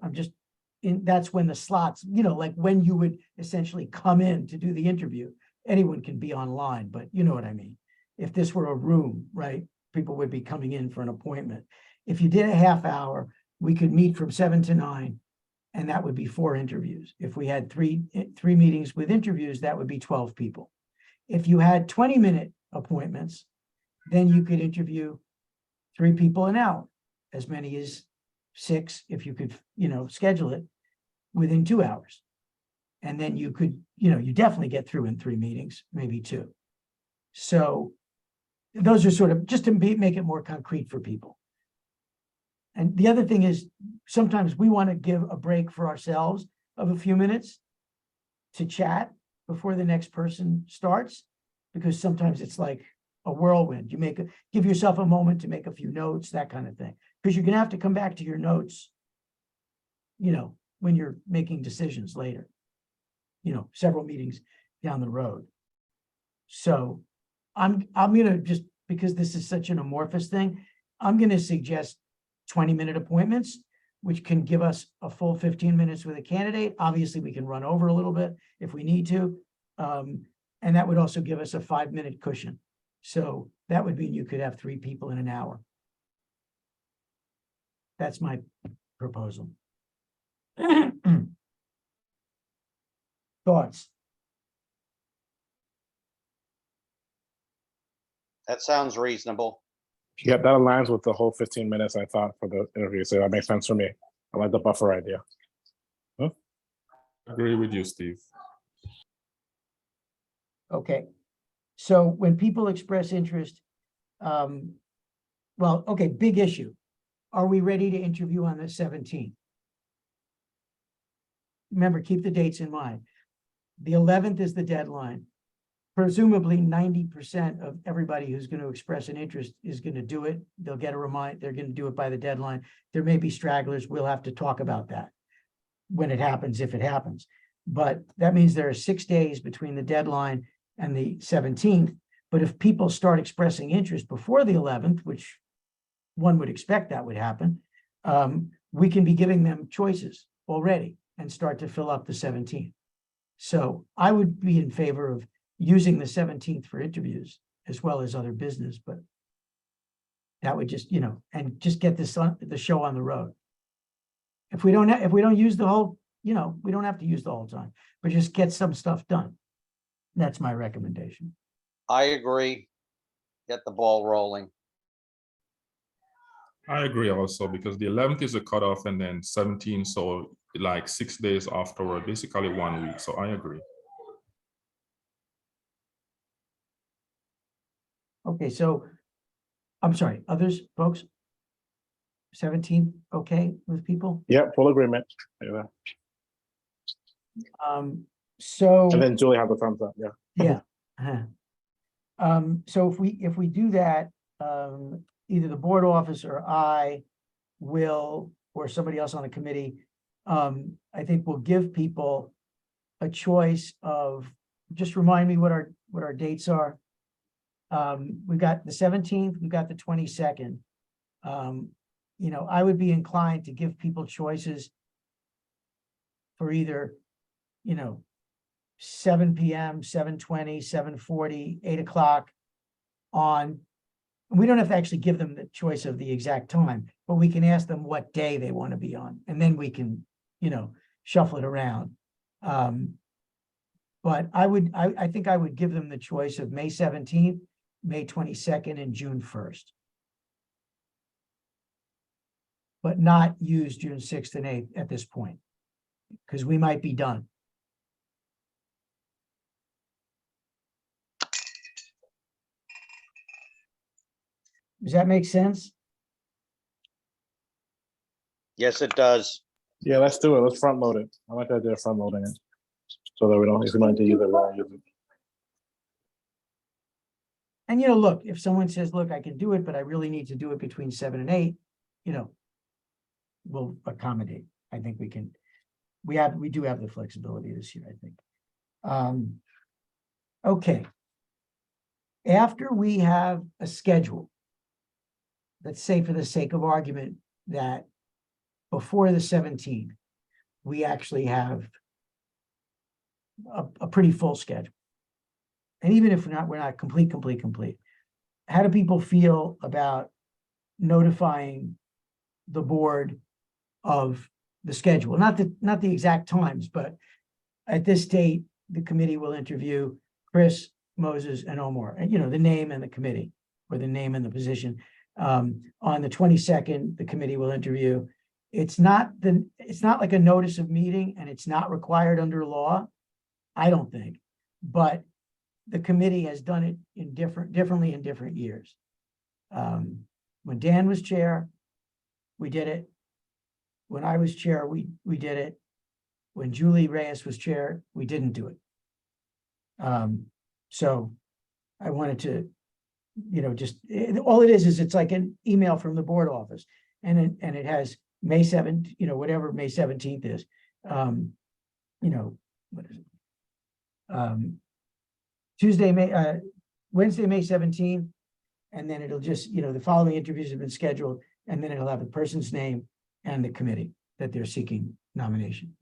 that's when the slots, like when you would essentially come in to do the interview. Anyone can be online, but you know what I mean. If this were a room, right, people would be coming in for an appointment. If you did a half hour, we could meet from 7 to 9, and that would be 4 interviews. If we had three meetings with interviews, that would be 12 people. If you had 20-minute appointments, then you could interview 3 people an hour, as many as 6 if you could, schedule it within 2 hours. And then you could, you definitely get through in 3 meetings, maybe 2. So those are sort of just to make it more concrete for people. And the other thing is sometimes we want to give a break for ourselves of a few minutes to chat before the next person starts, because sometimes it's like a whirlwind. You give yourself a moment to make a few notes, that kind of thing, because you're going to have to come back to your notes, when you're making decisions later, several meetings down the road. So I'm going to, just because this is such an amorphous thing, I'm going to suggest 20-minute appointments, which can give us a full 15 minutes with a candidate. Obviously, we can run over a little bit if we need to. And that would also give us a 5-minute cushion. So that would mean you could have 3 people in an hour. That's my proposal. Thoughts? That sounds reasonable. Yeah, that aligns with the whole 15 minutes I thought for the interview. So that makes sense for me. I like the buffer idea. I agree with you, Steve. Okay. So when people express interest, big issue. Are we ready to interview on the 17th? Remember, keep the dates in mind. The 11th is the deadline. Presumably 90% of everybody who's going to express an interest is going to do it. They'll get a reminder. They're going to do it by the deadline. There may be stragglers. We'll have to talk about that when it happens, if it happens. But that means there are 6 days between the deadline and the 17th. But if people start expressing interest before the 11th, which one would expect that would happen, we can be giving them choices already and start to fill up the 17th. So I would be in favor of using the 17th for interviews as well as other business, but that would just, and just get this on the show on the road. If we don't use the whole, we don't have to use the whole time, but just get some stuff done. That's my recommendation. I agree. Get the ball rolling. I agree also, because the 11th is a cutoff and then 17, so like 6 days afterward, basically 1 week. So I agree. Okay, so I'm sorry, others, folks? 17, okay with people? Yep, full agreement. Yeah. So. And then Julie have the thumbs up, yeah. Yeah. So if we do that, either the board office or I will, or somebody else on the committee, I think we'll give people a choice of, just remind me what our dates are. We've got the 17th, we've got the 22nd. I would be inclined to give people choices for either, 7 PM, 7:20, 7:40, 8 o'clock on. We don't have to actually give them the choice of the exact time, but we can ask them what day they want to be on, and then we can, shuffle it around. But I think I would give them the choice of May 17th, May 22nd, and June 1st. But not use June 6th and 8th at this point, because we might be done. Does that make sense? Yes, it does. Yeah, let's do it. Let's front load it. I like that idea of front loading it. So that we don't, if we don't use it, we don't use it. And look, if someone says, look, I can do it, but I really need to do it between 7 and 8, we'll accommodate. I think we can, we do have the flexibility this year, I think. Okay. After we have a schedule, let's say for the sake of argument that before the 17th, we actually have a pretty full schedule. And even if we're not complete. How do people feel about notifying the board of the schedule? Not the exact times, but at this date, the committee will interview Chris, Moses, and Omar, and the name and the committee, or the name and the position. On the 22nd, the committee will interview. It's not like a notice of meeting, and it's not required under law, I don't think, but the committee has done it differently in different years. When Dan was chair, we did it. When I was chair, we did it. When Julie Reyes was chair, we didn't do it. So I wanted to, all it is it's like an email from the board office, and it has May 7th, whatever May 17th is. What is it? Wednesday, May 17th, and then it'll just, the following interviews have been scheduled, and then it'll have the person's name and the committee that they're seeking nomination.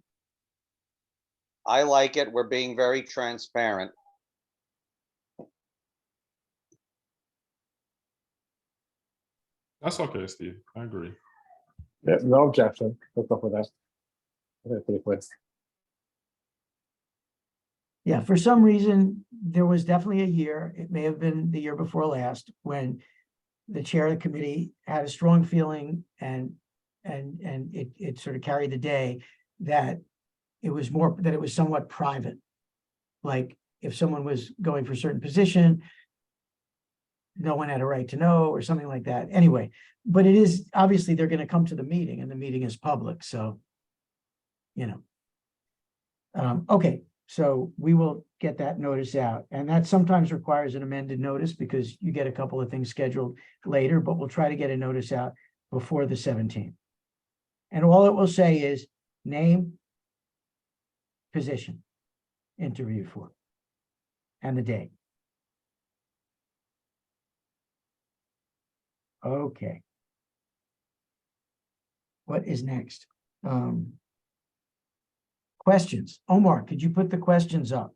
I like it. We're being very transparent. That's okay, Steve. I agree. Yeah, no objection. Let's go for that. Okay, pretty quick. Yeah, for some reason, there was definitely a year, it may have been the year before last, when the chair of the committee had a strong feeling and it sort of carried the day that it was somewhat private. Like if someone was going for a certain position, no one had a right to know or something like that. Anyway, but it is obviously they're going to come to the meeting, and the meeting is public. So, okay. So we will get that notice out, and that sometimes requires an amended notice because you get a couple of things scheduled later, but we'll try to get a notice out before the 17th. And all it will say is name, position, interview for, and the date. Okay. What is next? Questions. Omar, could you put the questions up?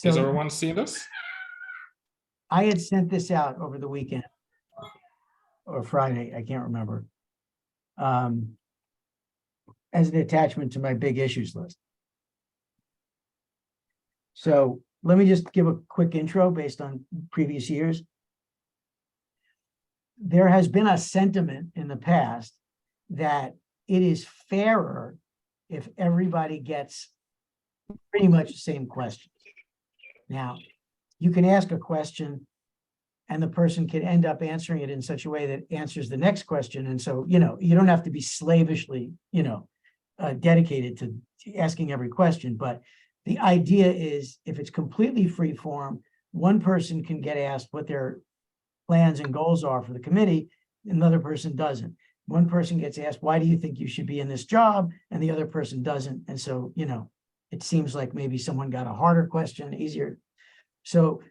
Is So everyone seeing this? I had sent this out over the weekend or Friday, I can't remember. As an attachment to my big issues list. So let me just give a quick intro based on previous years. There has been a sentiment in the past that it is fairer if everybody gets pretty much the same question. Now, you can ask a question and the person can end up answering it in such a way that answers the next question. And so, you don't have to be slavishly, dedicated to asking every question. But the idea is if it's completely free form, one person can get asked what their plans and goals are for the committee, another person doesn't. One person gets asked, why do you think you should be in this job? And the other person doesn't. And so, it seems like maybe someone got a harder question, easier. So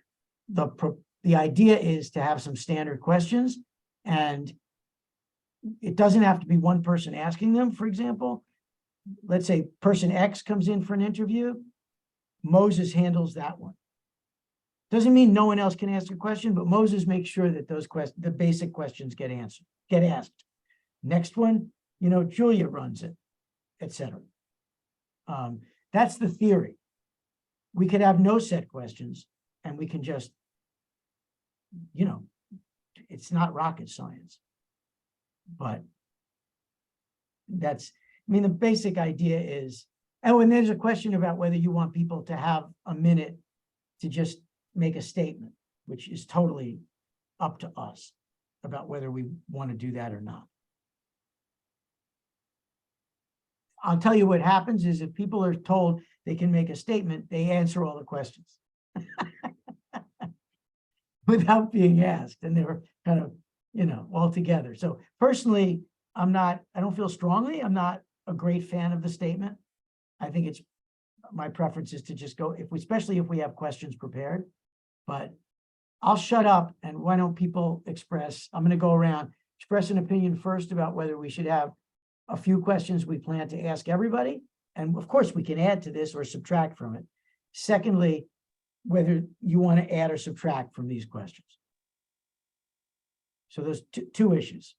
the idea is to have some standard questions, and it doesn't have to be one person asking them. For example, let's say person X comes in for an interview, Moses handles that one. Doesn't mean no one else can ask a question, but Moses makes sure that those the basic questions get asked. Next one, Julia runs it, etc. That's the theory. We could have no set questions and we can just, it's not rocket science, but the basic idea is, oh, and there's a question about whether you want people to have a minute to just make a statement, which is totally up to us about whether we want to do that or not. I'll tell you what happens is if people are told they can make a statement, they answer all the questions without being asked, and they're kind of, all together. So personally, I don't feel strongly. I'm not a great fan of the statement. I think my preference is to just go, especially if we have questions prepared. But I'll shut up, and why don't people express? I'm going to go around, express an opinion first about whether we should have a few questions we plan to ask everybody. And of course, we can add to this or subtract from it. Secondly, whether you want to add or subtract from these questions. So there's two issues.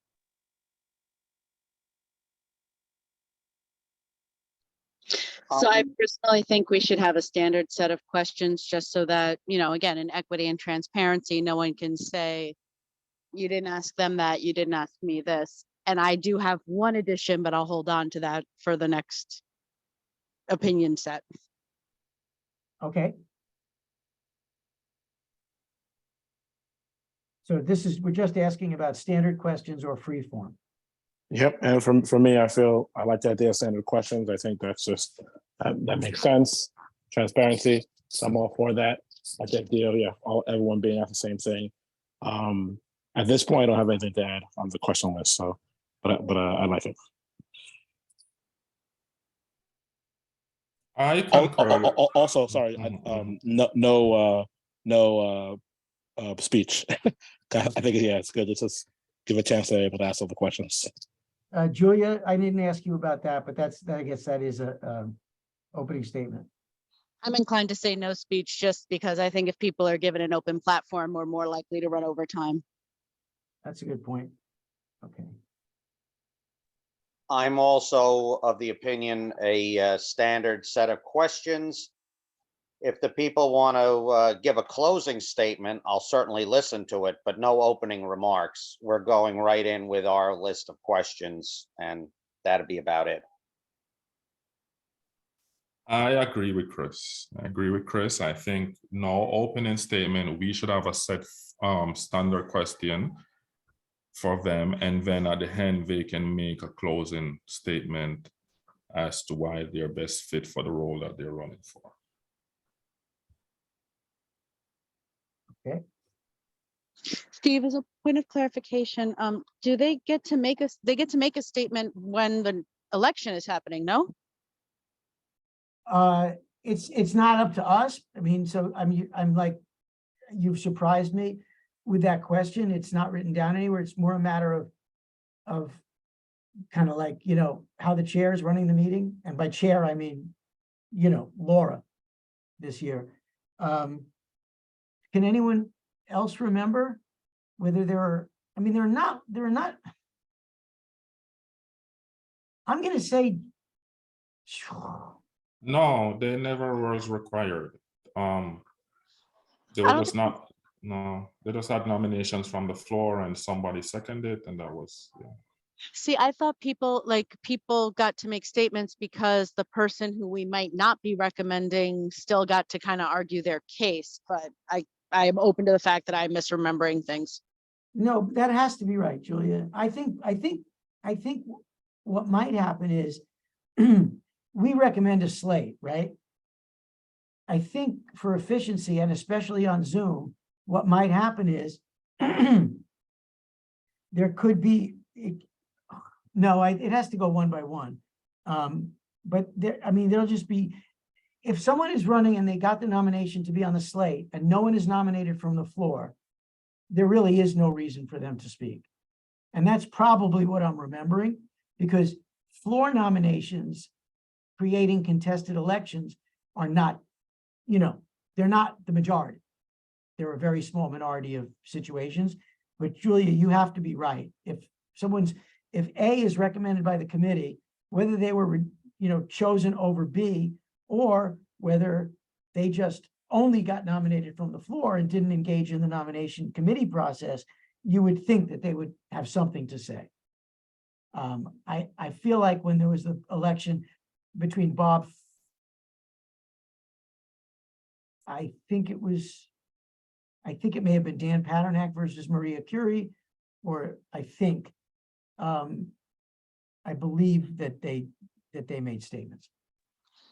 So I personally think we should have a standard set of questions just so that, again, in equity and transparency, no one can say, you didn't ask them that, you didn't ask me this. And I do have one addition, but I'll hold on to that for the next opinion set. Okay. So we're just asking about standard questions or free form. Yep, and for me, I like the idea of standard questions. I think that's just that makes sense. Transparency, so I'm all for that. Like that deal, yeah, everyone being asked the same thing. At this point, I don't have anything to add on the question list. So, but I like it. I concur. Also, sorry, no speech. I think it's good to just give a chance to be able to ask all the questions. Julia, I didn't ask you about that, but I guess that is a opening statement. I'm inclined to say no speech just because I think if people are given an open platform, we're more likely to run over time. That's a good point. Okay. I'm also of the opinion a standard set of questions. If the people want to give a closing statement, I'll certainly listen to it, but no opening remarks. We're going right in with our list of questions, and that'd be about it. I agree with Chris. I think no opening statement. We should have a set standard question for them, and then at the end they can make a closing statement as to why they're best fit for the role that they're running for. Okay. Steve, as a point of clarification, do they get to make a statement when the election is happening? No. It's not up to us. I mean, so I'm like, you've surprised me with that question. It's not written down anywhere. It's more a matter of kind of like, how the chair is running the meeting. And by chair, I mean, Laura this year. Can anyone else remember whether there are, I mean, there are not. I'm gonna say. No, they never was required. They I were don't just not, no, they just had nominations from the floor and somebody seconded and that was, yeah. See, I thought people got to make statements because the person who we might not be recommending still got to kind of argue their case, but I am open to the fact that I'm misremembering things. No, that has to be right, Julia. I think what might happen is we recommend a slate, right? I think for efficiency and especially on Zoom, what might happen is there could be, no, it has to go one by one. But there, I mean, there'll just be, if someone is running and they got the nomination to be on the slate and no one is nominated from the floor, there really is no reason for them to speak. And that's probably what I'm remembering, because floor nominations creating contested elections are not, they're not the majority. They're a very small minority of situations. But Julia, you have to be right. If A is recommended by the committee, whether they were, chosen over B, or whether they just only got nominated from the floor and didn't engage in the nomination committee process, you would think that they would have something to say. I feel like when there was the election between Bob, I think it may have been Dan Paternak versus Maria Curie, or I believe that they made statements.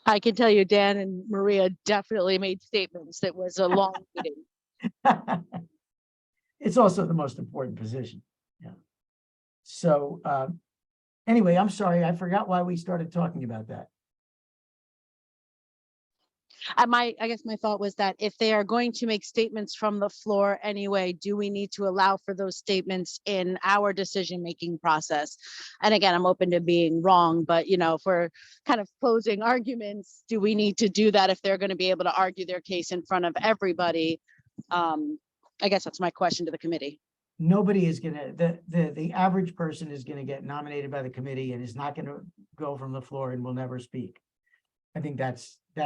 I can tell you, Dan and Maria definitely made statements. It was a long meeting. It's also the most important position. Yeah. So anyway, I'm sorry, I forgot why we started talking about that. I guess my thought was that if they are going to make statements from the floor anyway, do we need to allow for those statements in our decision-making process? And again, I'm open to being wrong, but if we're kind of closing arguments, do we need to do that if they're going to be able to argue their case in front of everybody? I guess that's my question to the committee. Nobody is gonna, the average person is gonna get nominated by the committee and is not gonna go from the floor and will never speak. I think that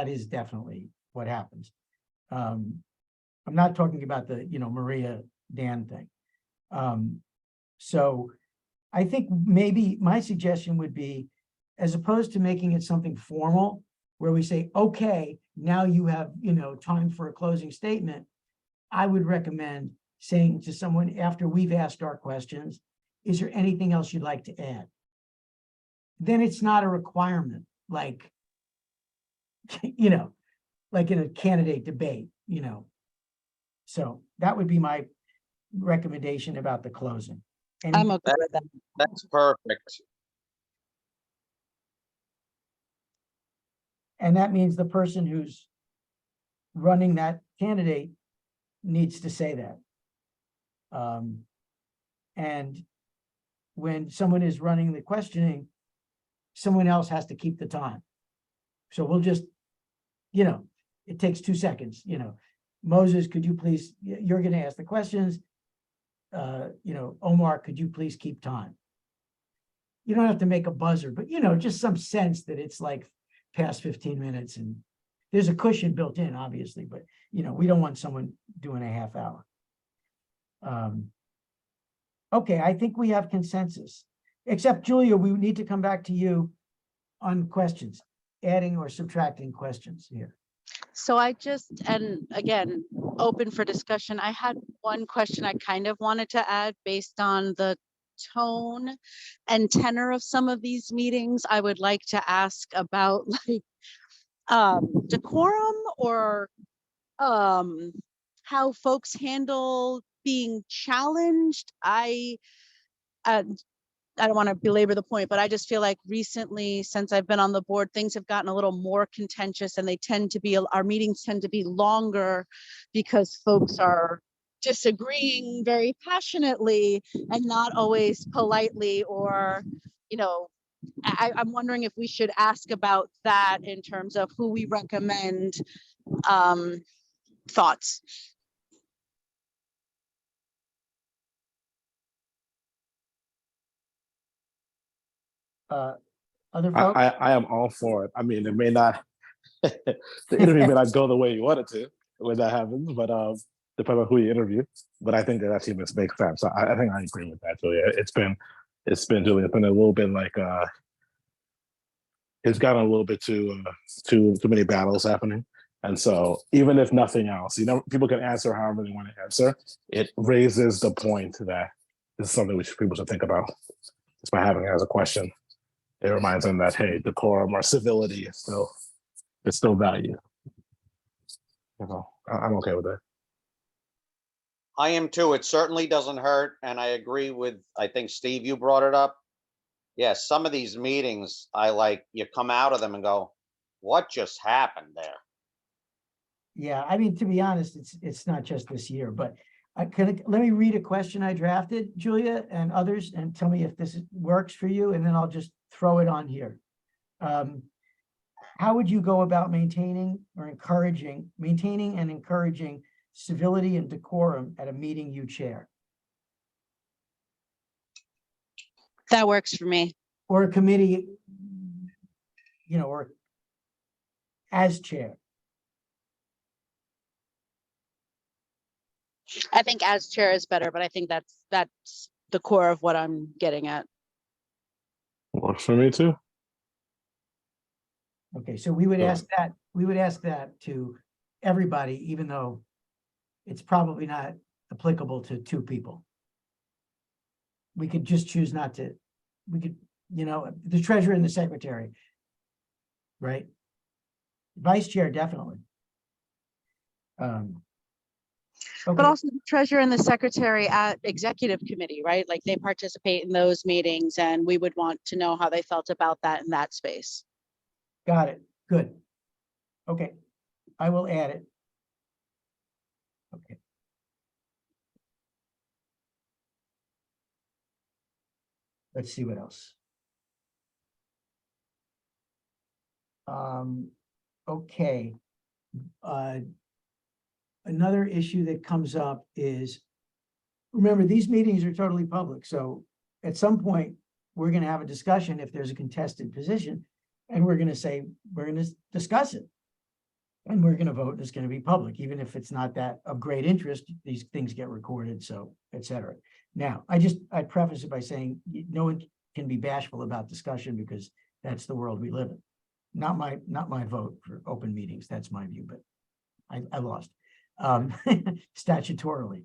is definitely what happens. I'm not talking about the, Maria Dan thing. So I think maybe my suggestion would be, as opposed to making it something formal, where we say, okay, now you have, time for a closing statement, I would recommend saying to someone after we've asked our questions, is there anything else you'd like to add? Then it's not a requirement, like, like in a candidate debate, So that would be my recommendation about the closing. I'm okay with that. That's perfect. And that means the person who's running that candidate needs to say that. And when someone is running the questioning, someone else has to keep the time. So we'll just, it takes 2 seconds, Moses, could you please, you're going to ask the questions. Omar, could you please keep time? You don't have to make a buzzer, but, just some sense that it's like past 15 minutes and there's a cushion built in, obviously, but, we don't want someone doing a half hour. Okay, I think we have consensus, except Julia, we need to come back to you on questions, adding or subtracting questions here. So and again, open for discussion. I had one question I kind of wanted to add based on the tone and tenor of some of these meetings. I would like to ask about decorum or how folks handle being challenged. I don't want to belabor the point, but I just feel like recently, since I've been on the board, things have gotten a little more contentious and our meetings tend to be longer because folks are disagreeing very passionately and not always politely, or, I'm wondering if we should ask about that in terms of who we recommend thoughts. Other folks? I am all for it. I mean, it may not, the interview may not go the way you want it to when that happens, but depending on who you interview. But I think that actually makes sense. So I think I agree with that, Julia. Julia, it's been a little bit like it's gotten a little bit too many battles happening. And so even if nothing else, people can answer however they want to answer. It raises the point that this is something which people should think about just by having it as a question. It reminds them that, hey, decorum or civility is still valued. I'm okay with that. I am too. It certainly doesn't hurt. And I agree with, I think, Steve, you brought it up. Yes, some of these meetings, you come out of them and go, what just happened there? Yeah, I mean, to be honest, it's not just this year, but let me read a question I drafted, Julia and others, and tell me if this works for you, and then I'll just throw it on here. How would you go about maintaining and encouraging civility and decorum at a meeting you chair? That works for me. Or a committee, or as chair? I think as chair is better, but I think that's the core of what I'm getting at. Works for me too. Okay, so we would ask that to everybody, even though it's probably not applicable to two people. We could just choose not to, the treasurer and the secretary, right? Vice chair, definitely. But Okay, also the treasurer and the secretary at executive committee, right? Like they participate in those meetings and we would want to know how they felt about that in that space. got it, good. Okay, I will add it. Okay. Let's see what else. Okay. Another issue that comes up is, remember, these meetings are totally public. So at some point, we're going to have a discussion if there's a contested position, and we're going to say, we're going to discuss it. And we're going to vote, and it's going to be public, even if it's not that of great interest, these things get recorded, so et cetera. Now, I preface it by saying no one can be bashful about discussion because that's the world we live in. Not my vote for open meetings. That's my view, but I lost statutorily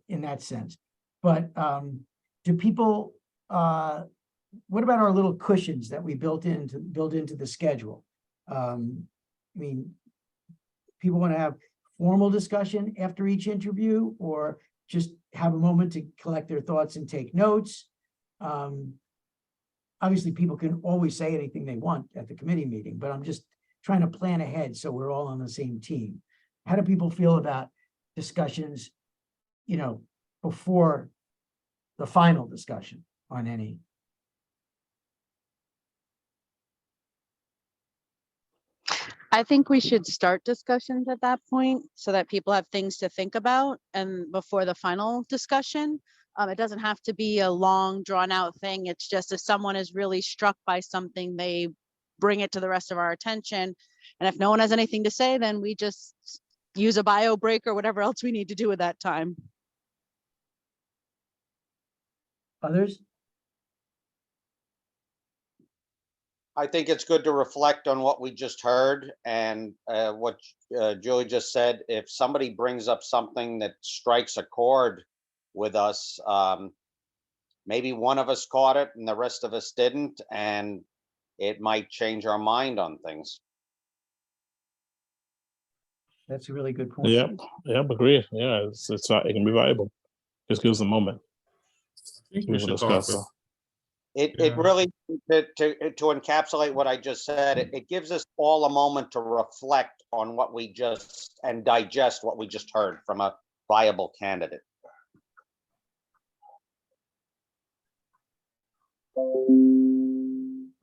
in that sense. But do people, what about our little cushions that we built into the schedule? I mean, people want to have formal discussion after each interview, or just have a moment to collect their thoughts and take notes. Obviously, people can always say anything they want at the committee meeting, but I'm just trying to plan ahead so we're all on the same team. How do people feel about discussions, before the final discussion on any? I think we should start discussions at that point so that people have things to think about and before the final discussion. It doesn't have to be a long drawn out thing. It's just if someone is really struck by something, they bring it to the rest of our attention. And if no one has anything to say, then we just use a bio break or whatever else we need to do at that time. Others? I think it's good to reflect on what we just heard and what Julie just said. If somebody brings up something that strikes a chord with us, maybe one of us caught it and the rest of us didn't, and it might change our mind on things. That's a really good point. Yep, agree. Yeah, it can be valuable. Just gives a moment. I think we should talk with, It really, to encapsulate what I just said, it gives us all a moment to reflect on what we just, and digest what we just heard from a viable candidate.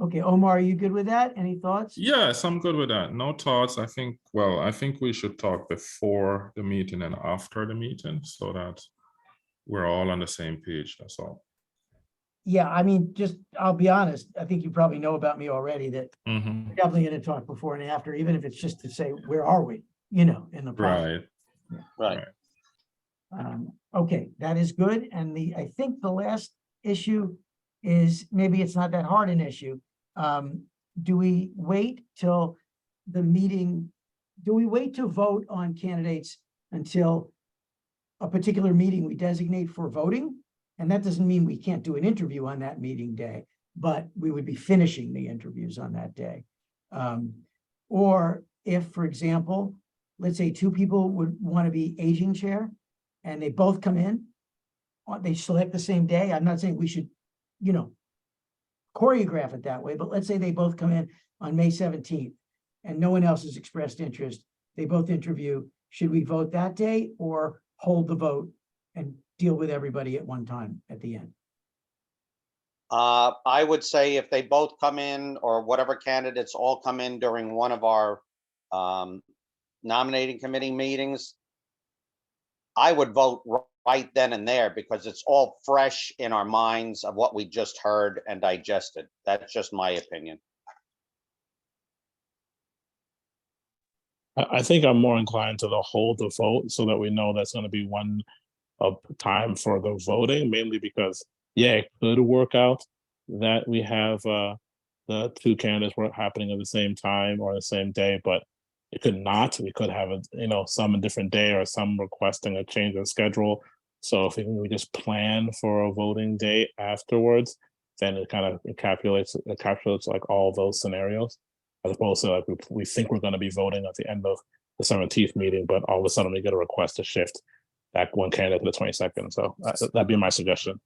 Okay, Omar, are you good with that? Any thoughts? Yes, I'm good with that. No thoughts. I think, well, I think we should talk before the meeting and after the meeting so that we're all on the same page. That's all. Yeah, I mean, just, I'll be honest, I think you probably know about me already that Mhm. we're definitely gonna talk before and after, even if it's just to say, where are we? You know, in the process. Right. Right. Okay, that is good. And I think the last issue is, maybe it's not that hard an issue. Do we wait till the meeting? Do we wait to vote on candidates until a particular meeting we designate for voting? And that doesn't mean we can't do an interview on that meeting day, but we would be finishing the interviews on that day. Or if, for example, let's say two people would want to be aging chair and they both come in, they select the same day. I'm not saying we should, you know, choreograph it that way, but let's say they both come in on May 17th and no one else has expressed interest. They both interview. Should we vote that day or hold the vote and deal with everybody at one time at the end? I would say if they both come in, or whatever candidates all come in during one of our nominating committee meetings, I would vote right then and there, because it's all fresh in our minds of what we just heard and digested. That's just my opinion. I think I'm more inclined to the hold the vote so that we know that's going to be one of time for the voting, mainly because, yeah, it could work out that we have the two candidates were happening at the same time or the same day, but it could not. We could have a, you know, some a different day or some requesting a change in schedule. So if we just plan for a voting day afterwards, then it kind of encapsulates like all those scenarios, as opposed to like we think we're going to be voting at the end of the 17th meeting, but all of a sudden we get a request to shift back one candidate to the 22nd. So that'd be my suggestion.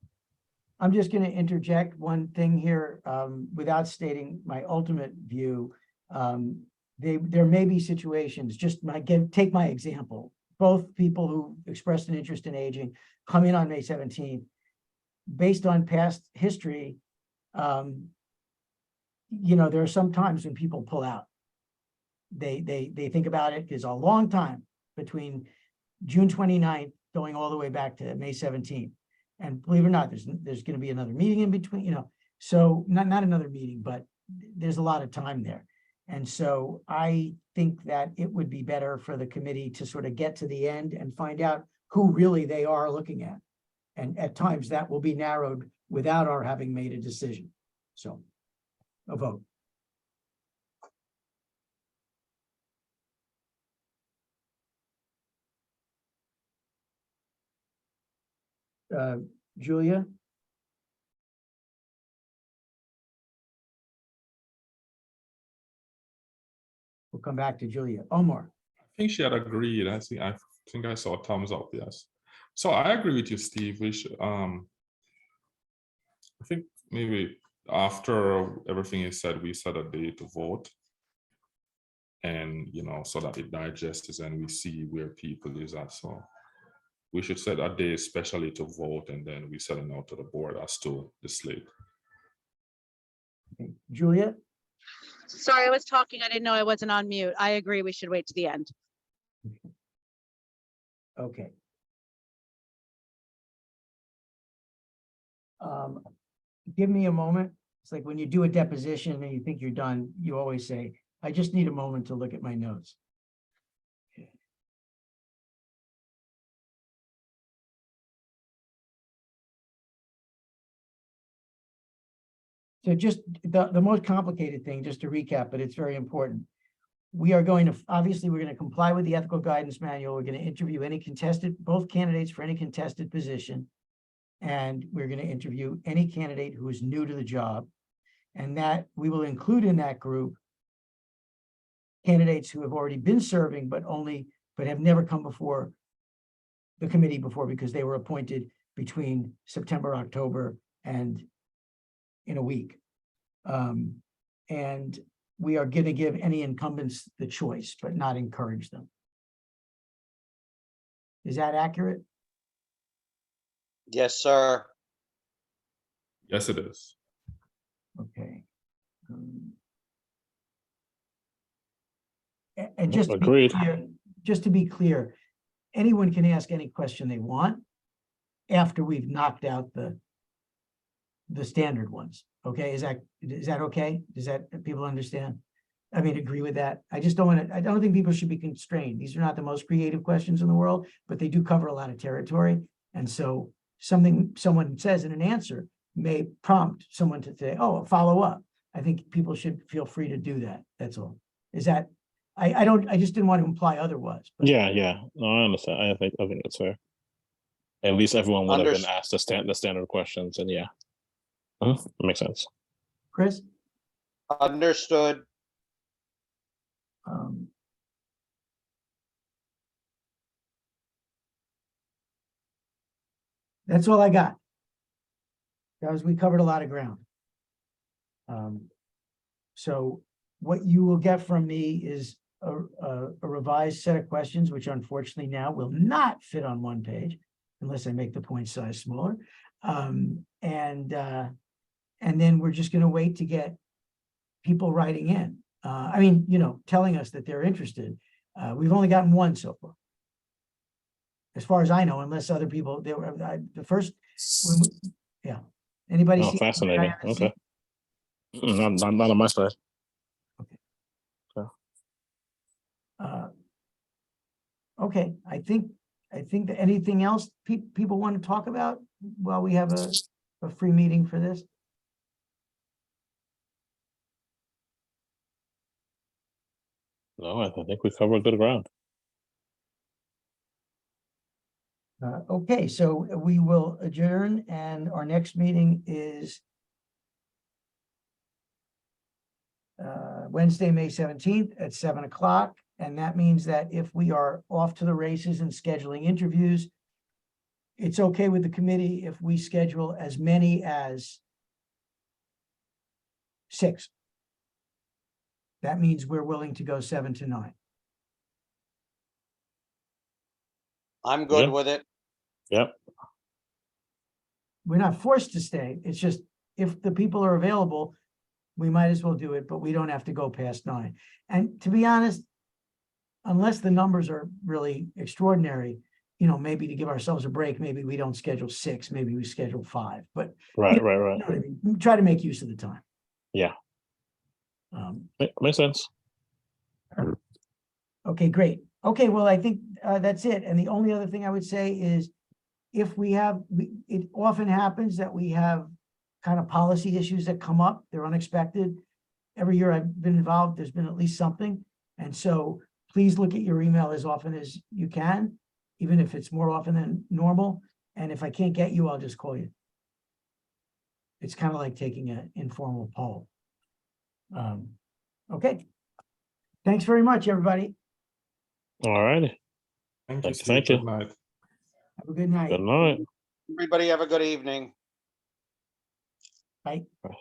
I'm just going to interject one thing here, without stating my ultimate view. There may be situations, take my example. Both people who expressed an interest in aging come in on May 17th. Based on past history, you know, there are some times when people pull out. They think about it. There's a long time between June 29th going all the way back to May 17th. And believe it or not, there's going to be another meeting in between, you know, so not another meeting, but there's a lot of time there. And so I think that it would be better for the committee to sort of get to the end and find out who really they are looking at. And at times that will be narrowed without our having made a decision. So a vote. Julia? We'll come back to Julia. Omar? I think she had agreed. I think I saw a thumbs up, yes. So I agree with you, Steve. We should, I think maybe after everything is said, we set a day to vote. And, you know, so that it digests and we see where people is at. So we should set a day especially to vote, and then we send it out to the board as to the slate. Julia? Sorry, I was talking. I didn't know I wasn't on mute. I agree. We should wait to the end. Okay. Give me a moment. It's like when you do a deposition and you think you're done, you always say, I just need a moment to look at my notes. So just the most complicated thing, just to recap, but it's very important. We are going to, obviously, we're going to comply with the ethical guidance manual. We're going to interview both candidates for any contested position. And we're going to interview any candidate who is new to the job. And that we will include in that group candidates who have already been serving, but have never come before the committee before, because they were appointed between September, October, and in a week. And we are going to give any incumbents the choice, but not encourage them. Is that accurate? Yes, sir. Yes, it is. Okay. And just to be Agreed. clear, just to be clear, anyone can ask any question they want after we've knocked out the standard ones. Okay, is that okay? Does that people understand? I mean, agree with that? I just don't want to, I don't think people should be constrained. These are not the most creative questions in the world, but they do cover a lot of territory. And so someone says in an answer may prompt someone to say, oh, follow up. I think people should feel free to do that. That's all. Is that, I just didn't want to imply otherwise. But Yeah. No, I understand. I think that's fair. At least everyone would have been Unders- asked the standard questions, and yeah, that makes sense. Chris? Understood. Um, That's all I got. Guys, we covered a lot of ground. So what you will get from me is a revised set of questions, which unfortunately now will not fit on one page unless I make the point size smaller. And then we're just gonna wait to get people writing in. I mean, telling us that they're interested. We've only gotten one so far. As far as I know, unless other people, they were, the first, yeah. Anybody Oh, see? fascinating. Okay. Not on my side. Okay, I think that anything else people want to talk about while we have a free meeting for this? No, I think we covered good ground. Okay, so we will adjourn and our next meeting is Wednesday, May 17th at 7 o'clock. And that means that if we are off to the races and scheduling interviews, it's okay with the committee if we schedule as many as 6. That means we're willing to go 7 to 9. I'm good Yeah. with it. Yep. We're not forced to stay. It's just if the people are available, we might as well do it, but we don't have to go past 9. And to be honest, unless the numbers are really extraordinary, maybe to give ourselves a break, maybe we don't schedule 6, maybe we schedule 5, but Right. you know what I mean? Try to make use of the time. Yeah. Um, Makes sense. Okay, great. Okay, well, I think that's it. And the only other thing I would say is if it often happens that we have kind of policy issues that come up, they're unexpected. Every year I've been involved, there's been at least something. And so please look at your email as often as you can, even if it's more often than normal. And if I can't get you, I'll just call you. It's kind of like taking an informal poll. Okay. Thanks very much, everybody. All righty. Thank you, Thank Steve. you. Good night. Have a good night. Good night. Everybody have a good evening. Bye. Bye.